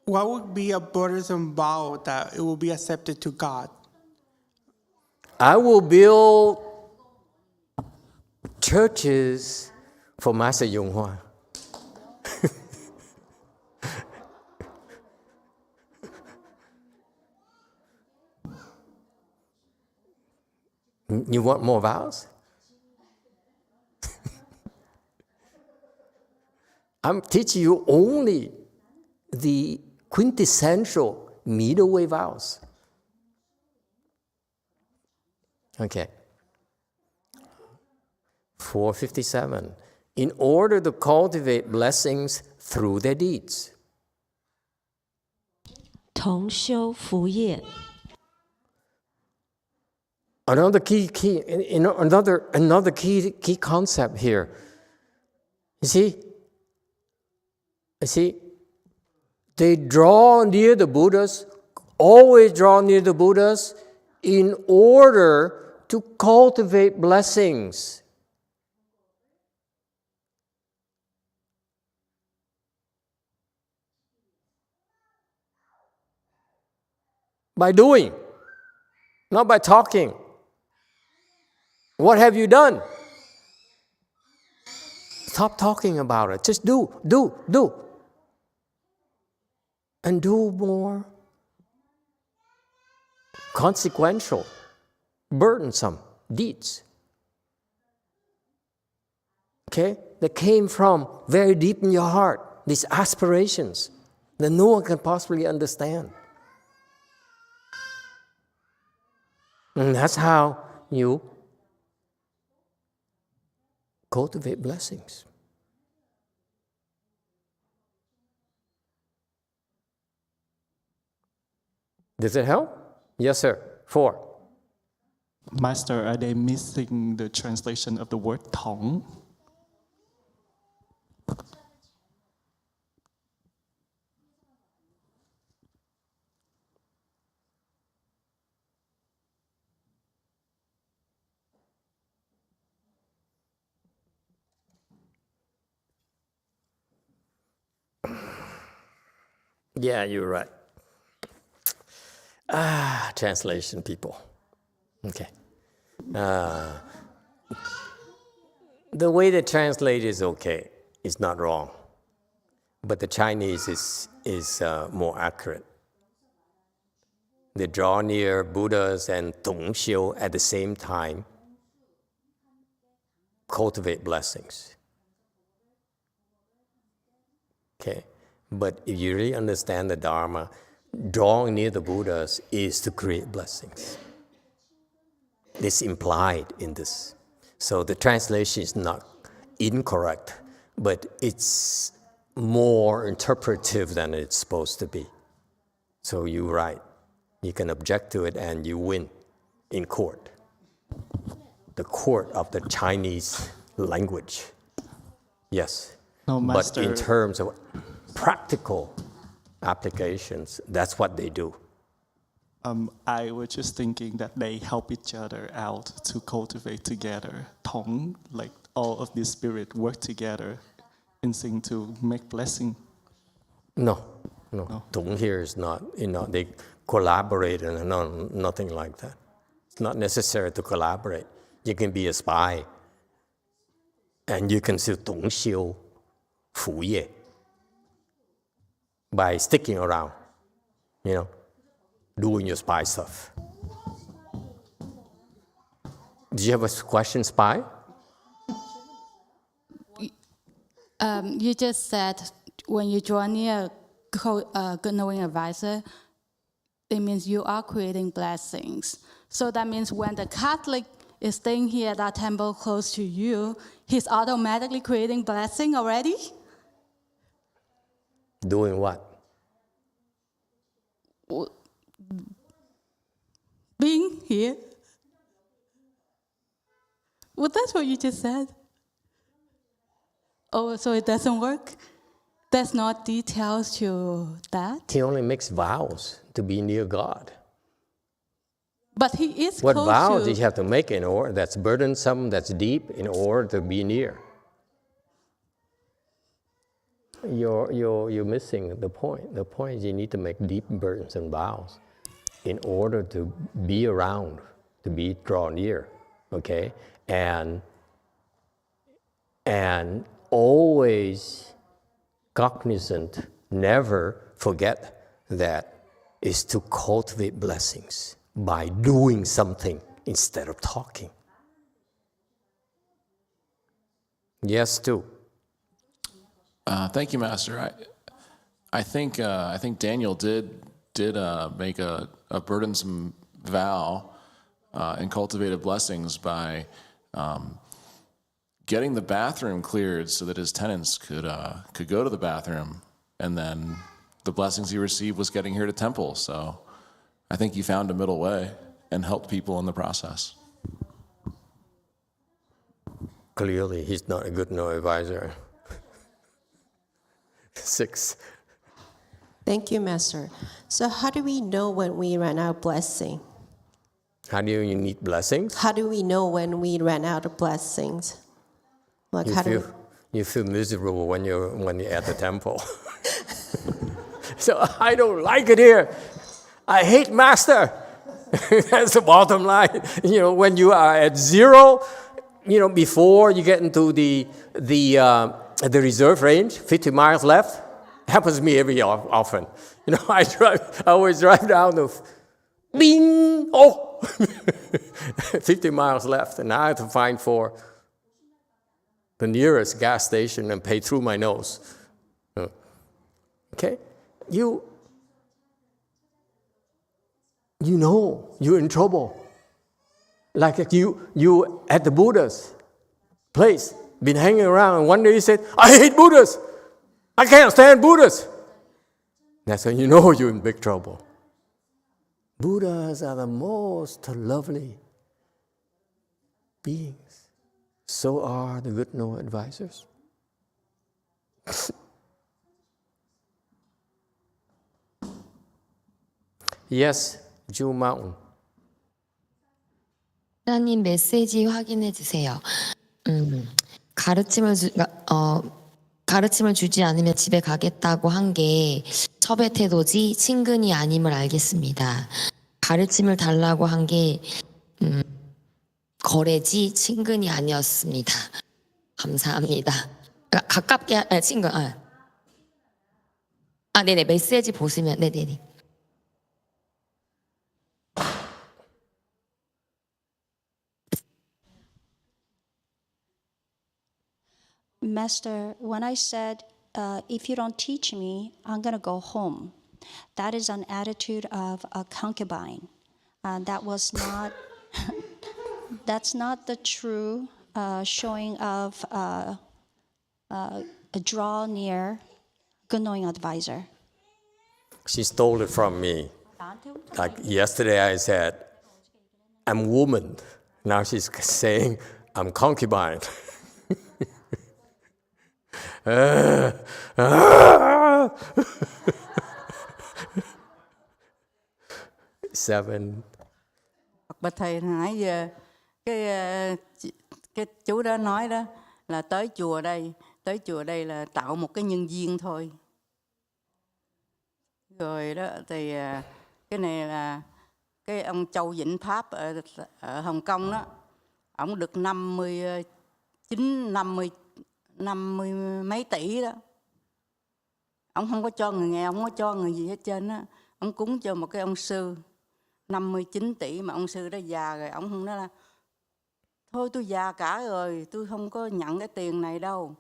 what would be a burdensome vow that it will be accepted to God? I will build churches for Master YongHua. You want more vows? I'm teaching you only the quintessential middle way vows. Okay. 457. In order to cultivate blessings through their deeds. 同修福业 Another key concept here. You see, they draw near the Buddhas, always draw near the Buddhas in order to cultivate blessings. By doing, not by talking. What have you done? Stop talking about it. Just do. And do more consequential, burdensome deeds. Okay? That came from very deep in your heart, these aspirations that no one can possibly understand. And that's how you cultivate blessings. Does it help? Yes, sir. 4. Master, are they missing the translation of the word Tong? Yeah, you're right. Translation people. Okay. The way they translate is okay. It's not wrong. But the Chinese is more accurate. They draw near Buddhas and Tongxiu at the same time, cultivate blessings. Okay. But if you really understand the Dharma, drawing near the Buddhas is to create blessings. It's implied in this. So the translation is not incorrect, but it's more interpretive than it's supposed to be. So you're right. You can object to it and you win in court. The court of the Chinese language. Yes. No, Master. But in terms of practical applications, that's what they do. I was just thinking that they help each other out to cultivate together. Tong, like all of this spirit work together instinct to make blessing. No. Tung here is not, they collaborate and nothing like that. It's not necessary to collaborate. You can be a spy and you can still tung xiu fu ye by sticking around, doing your spy stuff. Do you have a question, spy? You just said when you draw near good knowing advisor, it means you are creating blessings. So that means when the Catholic is staying here at that temple close to you, he's automatically creating blessing already? Doing what? Being here. Well, that's what you just said. Oh, so it doesn't work? There's not details to that? He only makes vows to be near God. But he is What close vows to... do you have to make in order that's burdensome, that's deep, in order to be near? You're missing the point. The point is you need to make deep, burdensome vows in order to be around, to be drawn near, okay? And always cognizant, never forget that is to cultivate blessings by doing something instead of talking. Yes, too. Thank you, Master. I think Daniel did make a burdensome vow and cultivated blessings by getting the bathroom cleared so that his tenants could go to the bathroom, and then the blessings he received was getting here to temple. So I think he found a middle way and helped people in the process. Clearly, he's not a good advisor. 6. Thank you, Master. So how do we know when we ran out of blessing? How do you need blessings? How do we know when we ran out of blessings? Like you feel miserable when you're at the temple. So I don't like it here. I hate Master. That's the bottom line. When you are at 0, before you get into the reserve range, 50 miles left. Happens to me every often. I always drive down to bing. 50 miles left, and now I have to find for the nearest gas station and pay through my nose. Okay? You know you're in trouble. Like you at the Buddha's place, been hanging around, and one day you said, I hate Buddhas. I can't stand Buddhas. That's when you know you're in big trouble. Buddhas are the most lovely beings. So are the good advisors. Yes, Jewel Mountain. 하나님 메시지 확인해 주세요. 가르침을 주지 않으면 집에 가겠다고 한 게 첩의 태도지 친근이 아님을 알겠습니다. 가르침을 달라고 한 게 거래지 친근이 아니었습니다. 감사합니다. 가깝게 친근. 네네 메시지 보시면 네네네. Master, when I said, if you don't teach me, I'm going to go home, that is an attitude of a concubine. That was not, that's not the true showing of a draw near, good knowing advisor. She stole it from me. Like yesterday I said, I'm woman. Now she's saying, I'm concubine. 7. Bạch thầy nãy giờ cái chú đó nói đó là tới chùa đây tới chùa đây là tạo một cái nhân duyên thôi. Rồi đó thì cái này là cái ông Châu Vĩnh Pháp ở Hồng Kông đó, ông được 50 mấy tỷ đó. Ông không có cho người nghèo, không có cho người gì hết trơn á. Ông cúng cho một cái ông sư 59 tỷ mà ông sư đó già rồi, ông không nói là thôi tôi già cả rồi, tôi không có nhận cái tiền này đâu.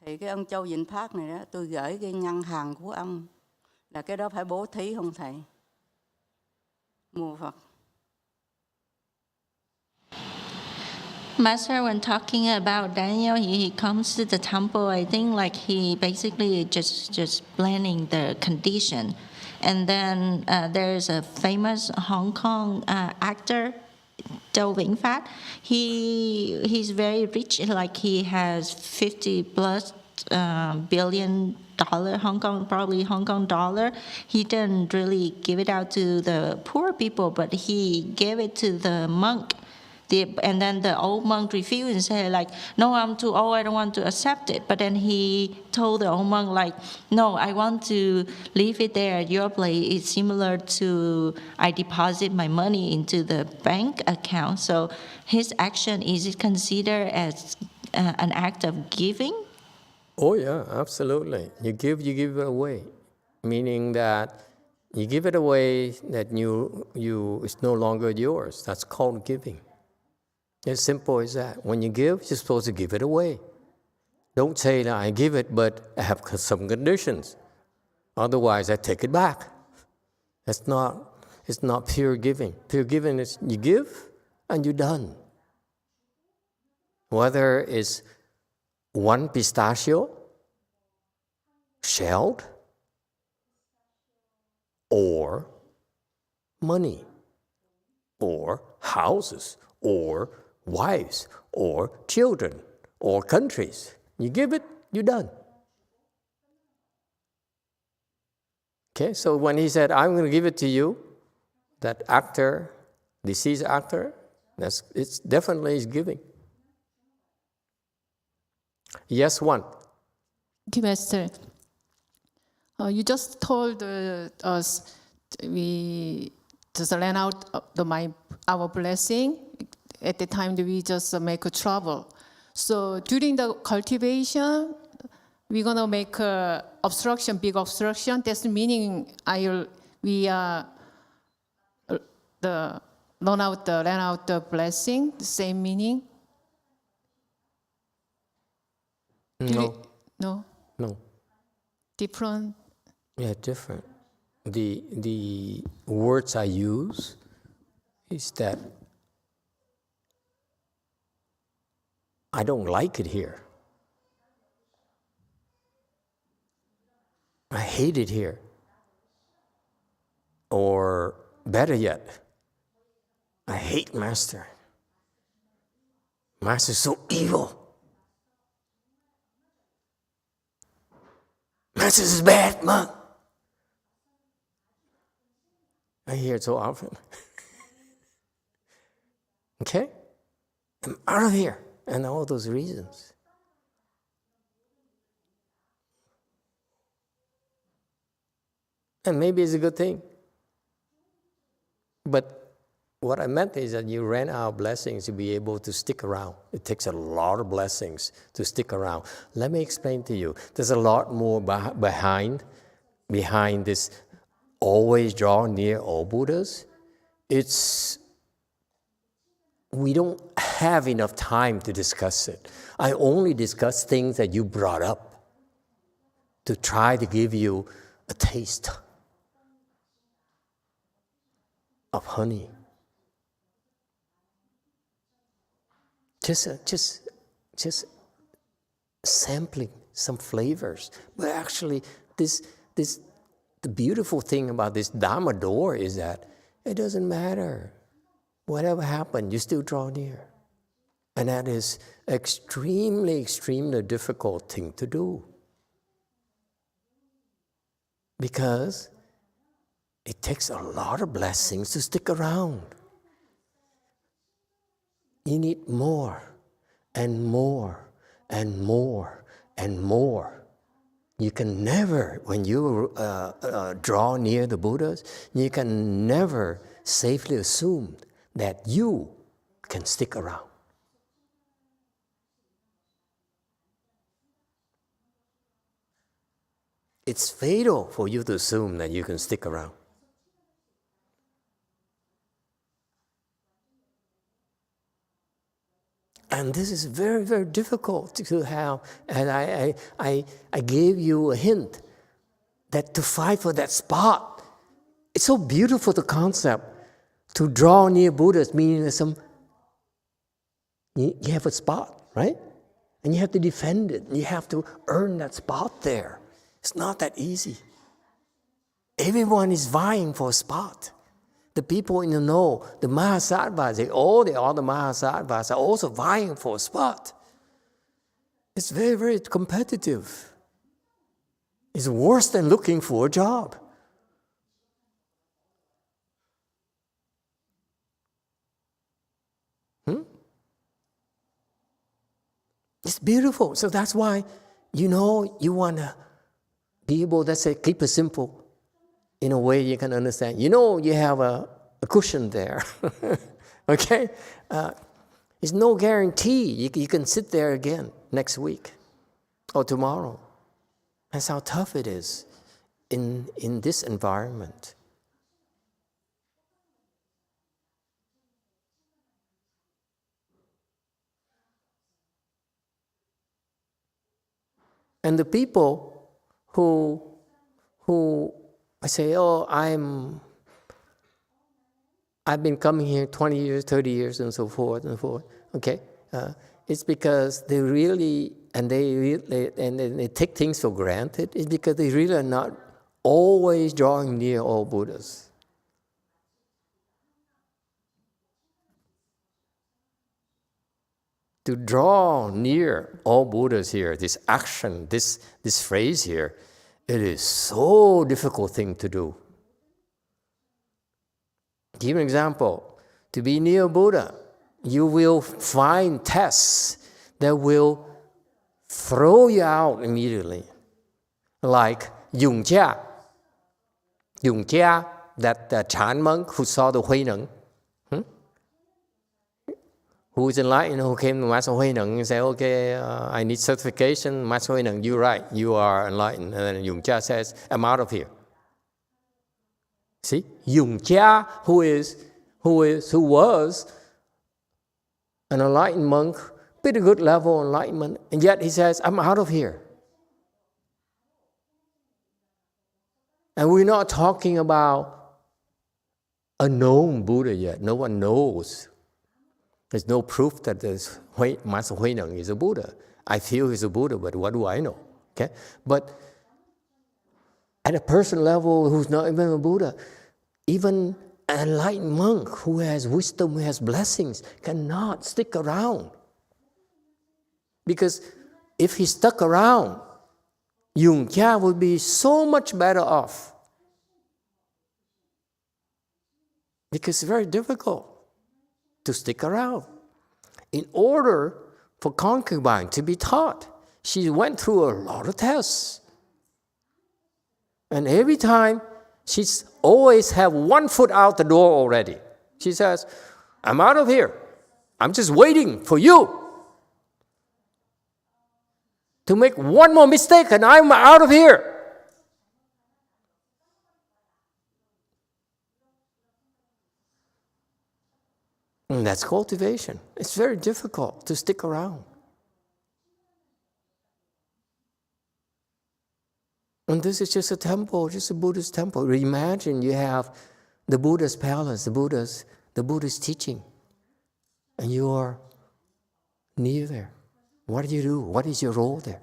Thì cái ông Châu Vĩnh Phát này đó, tôi gửi cái ngân hàng của ông, là cái đó phải bố thí không thầy? Mô Phật. Master, when talking about Daniel, he comes to the temple. I think like he basically just planning the condition, and then there's a famous Hong Kong actor, Châu Vĩnh Phát. He's very rich. Like he has 50 plus billion dollar Hong Kong dollar. He didn't really give it out to the poor people, but he gave it to the monk. And then the old monk refused and said like, no, I'm too old, I don't want to accept it. But then he told the old monk like, no, I want to leave it there at your place. It's similar to I deposit my money into the bank account. So his action, is it considered as an act of giving? Oh yeah, absolutely. You give it away, meaning that you give it away that it's no longer yours. That's called giving. As simple as that. When you give, you're supposed to give it away. Don't say that I give it, but I have some conditions. Otherwise, I take it back. It's not pure giving. Pure giving is you give and you're done. Whether it's one pistachio, shelled, or money, or houses, or wives, or children, or countries. You give it, you're done. Okay, so when he said, I'm going to give it to you, that actor, deceased actor, it's definitely his giving. Yes, one. Thank you, Master. You just told us we just lend out our blessing. At the time that we just make a trouble. So during the cultivation, we're gonna make a obstruction, big obstruction. That's meaning we lend out the blessing. The same meaning. No. Different. Yeah, different. The words I use is that I don't like it here. I hate it here. Or better yet, I hate Master. Master's so evil. Master's bad, monk. I hear it so often. Okay? I'm out of here. And all those reasons. And maybe it's a good thing. But what I meant is that you ran out of blessings to be able to stick around. It takes a lot of blessings to stick around. Let me explain to you. There's a lot more behind this always draw near all Buddhas. We don't have enough time to discuss it. I only discuss things that you brought up to try to give you a taste of honey. Just sampling some flavors. But actually, the beautiful thing about this Dharma door is that it doesn't matter. Whatever happened, you still draw near. And that is extremely, extremely difficult thing to do. Because it takes a lot of blessings to stick around. You need more and more and more and more. You can never, when you draw near the Buddhas, you can never safely assume that you can stick around. It's fatal for you to assume that you can stick around. And this is very, very difficult to have. And I gave you a hint that to fight for that spot, it's so beautiful, the concept. To draw near Buddhas, meaning you have a spot, right? And you have to defend it. You have to earn that spot there. It's not that easy. Everyone is vying for a spot. The people in the know, the Mahasattvas, all the other Mahasattvas are also vying for a spot. It's very, very competitive. It's worse than looking for a job. It's beautiful. So that's why, you want to be able to say, keep it simple in a way you can understand. You have a cushion there, okay? It's no guarantee you can sit there again next week or tomorrow. That's how tough it is in this environment. And the people who say, I've been coming here 20 years, 30 years, and so forth, okay? It's because they really, and they take things for granted. It's because they really are not always drawing near all Buddhas. To draw near all Buddhas here, this action, this phrase here, it is so difficult thing to do. Give an example. To be near Buddha, you will find tests that will throw you out immediately. Like YongHua, that Chan monk who saw the Huineng, who is enlightened, who came to Master Huineng and said, okay, I need certification. Master Huineng, you're right, you are enlightened. And then YongHua says, I'm out of here. See, YongHua, who was an enlightened monk, pretty good level of enlightenment, and yet he says, I'm out of here. And we're not talking about a known Buddha yet. No one knows. There's no proof that Master Huineng is a Buddha. I feel he's a Buddha, but what do I know? Okay? But at a person level who's not even a Buddha, even an enlightened monk who has wisdom, who has blessings, cannot stick around. Because if he stuck around, YongHua would be so much better off. Because it's very difficult to stick around. In order for concubine to be taught, she went through a lot of tests. And every time, she's always have one foot out the door already. She says, I'm out of here. I'm just waiting for you to make one more mistake and I'm out of here. And that's cultivation. It's very difficult to stick around. And this is just a temple, just a Buddhist temple. Imagine you have the Buddha's palace, the Buddha's teaching, and you are near there. What do you do? What is your role there?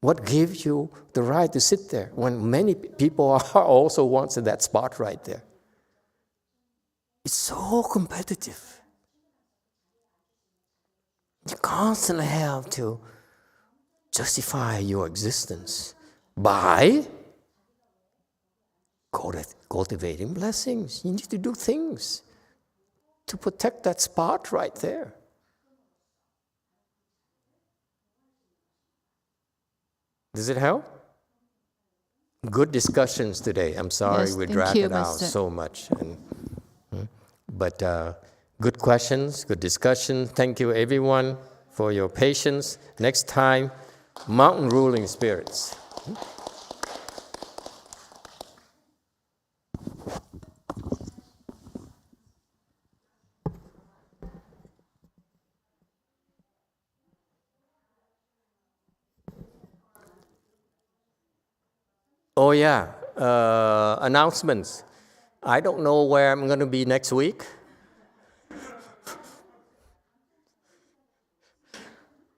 What gives you the right to sit there when many people are also wants that spot right there? It's so competitive. You constantly have to justify your existence by cultivating blessings. You need to do things to protect that spot right there. Does it help? Good discussions today. I'm sorry Yes, we thank dragged you, it out Master. so much. But good questions, good discussion. Thank you, everyone, for your patience. Next time, mountain ruling spirits. Oh yeah, announcements. I don't know where I'm going to be next week.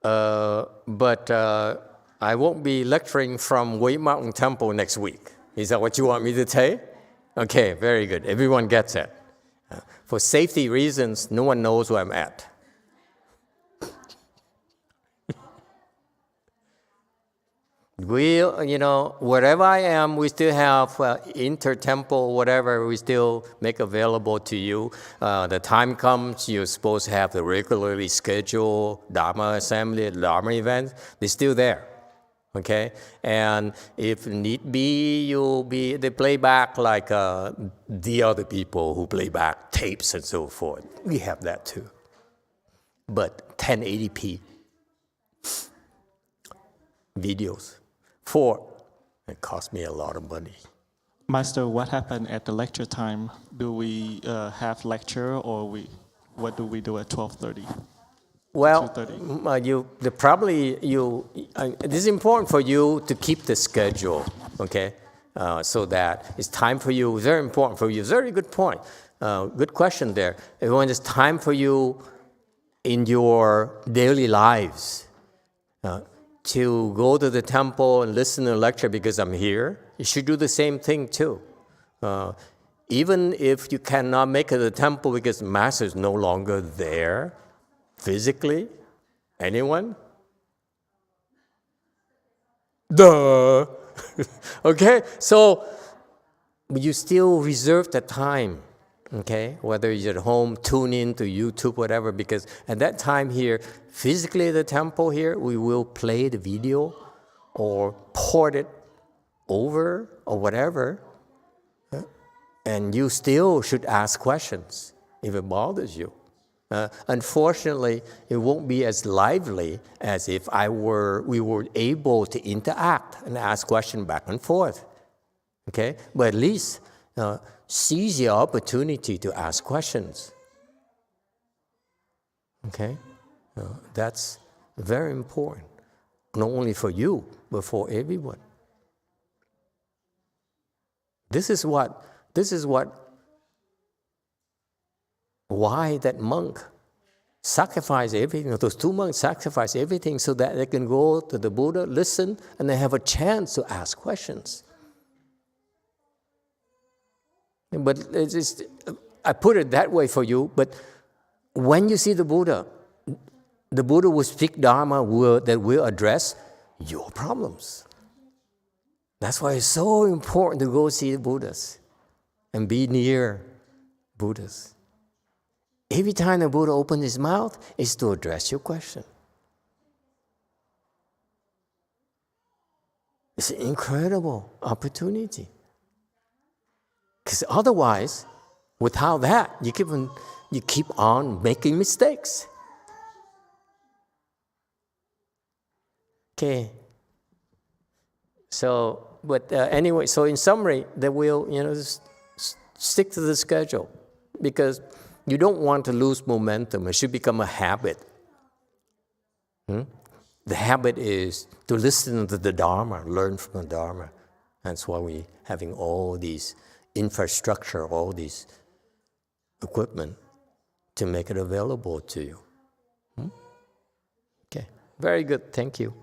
But I won't be lecturing from Wei Mountain Temple next week. Is that what you want me to say? Okay, very good. Everyone gets it. For safety reasons, no one knows where I'm at. Wherever I am, we still have inter-temple, whatever, we still make available to you. The time comes, you're supposed to have the regularly scheduled Dharma assembly, Dharma events. They're still there, okay? And if need be, they play back like the other people who play back tapes and so forth. We have that too. But 1080p videos. 4, it cost me a lot of money. Master, what happened at the lecture time? Do we have lecture, or what do we do at 12:30? Well, 2:30? this is important for you to keep the schedule, okay? So that it's time for you, very important for you. Very good point. Good question there. When it's time for you in your daily lives, to go to the temple and listen to the lecture because I'm here, you should do the same thing too. Even if you cannot make it to the temple because the master is no longer there physically, anyone? Duh! Okay, so you still reserve the time. Okay, whether you're at home, tune in to YouTube, whatever, because at that time here, physically at the temple here, we will play the video or port it over or whatever, and you still should ask questions if it bothers you. Unfortunately, it won't be as lively as if we were able to interact and ask questions back and forth. Okay, but at least seize the opportunity to ask questions. Okay? That's very important, not only for you, but for everyone. This is why that monk sacrificed everything, those 2 monks sacrificed everything so that they can go to the Buddha, listen, and they have a chance to ask questions. But I put it that way for you, but when you see the Buddha will speak Dharma that will address your problems. That's why it's so important to go see the Buddhas and be near Buddhas. Every time the Buddha opens his mouth, it's to address your question. It's an incredible opportunity. Because otherwise, without that, you keep on making mistakes. Okay. So, but anyway, so in summary, that we'll stick to the schedule because you don't want to lose momentum. It should become a habit. The habit is to listen to the Dharma, learn from the Dharma. That's why we're having all these infrastructure, all these equipment to make it available to you. Okay, very good, thank you.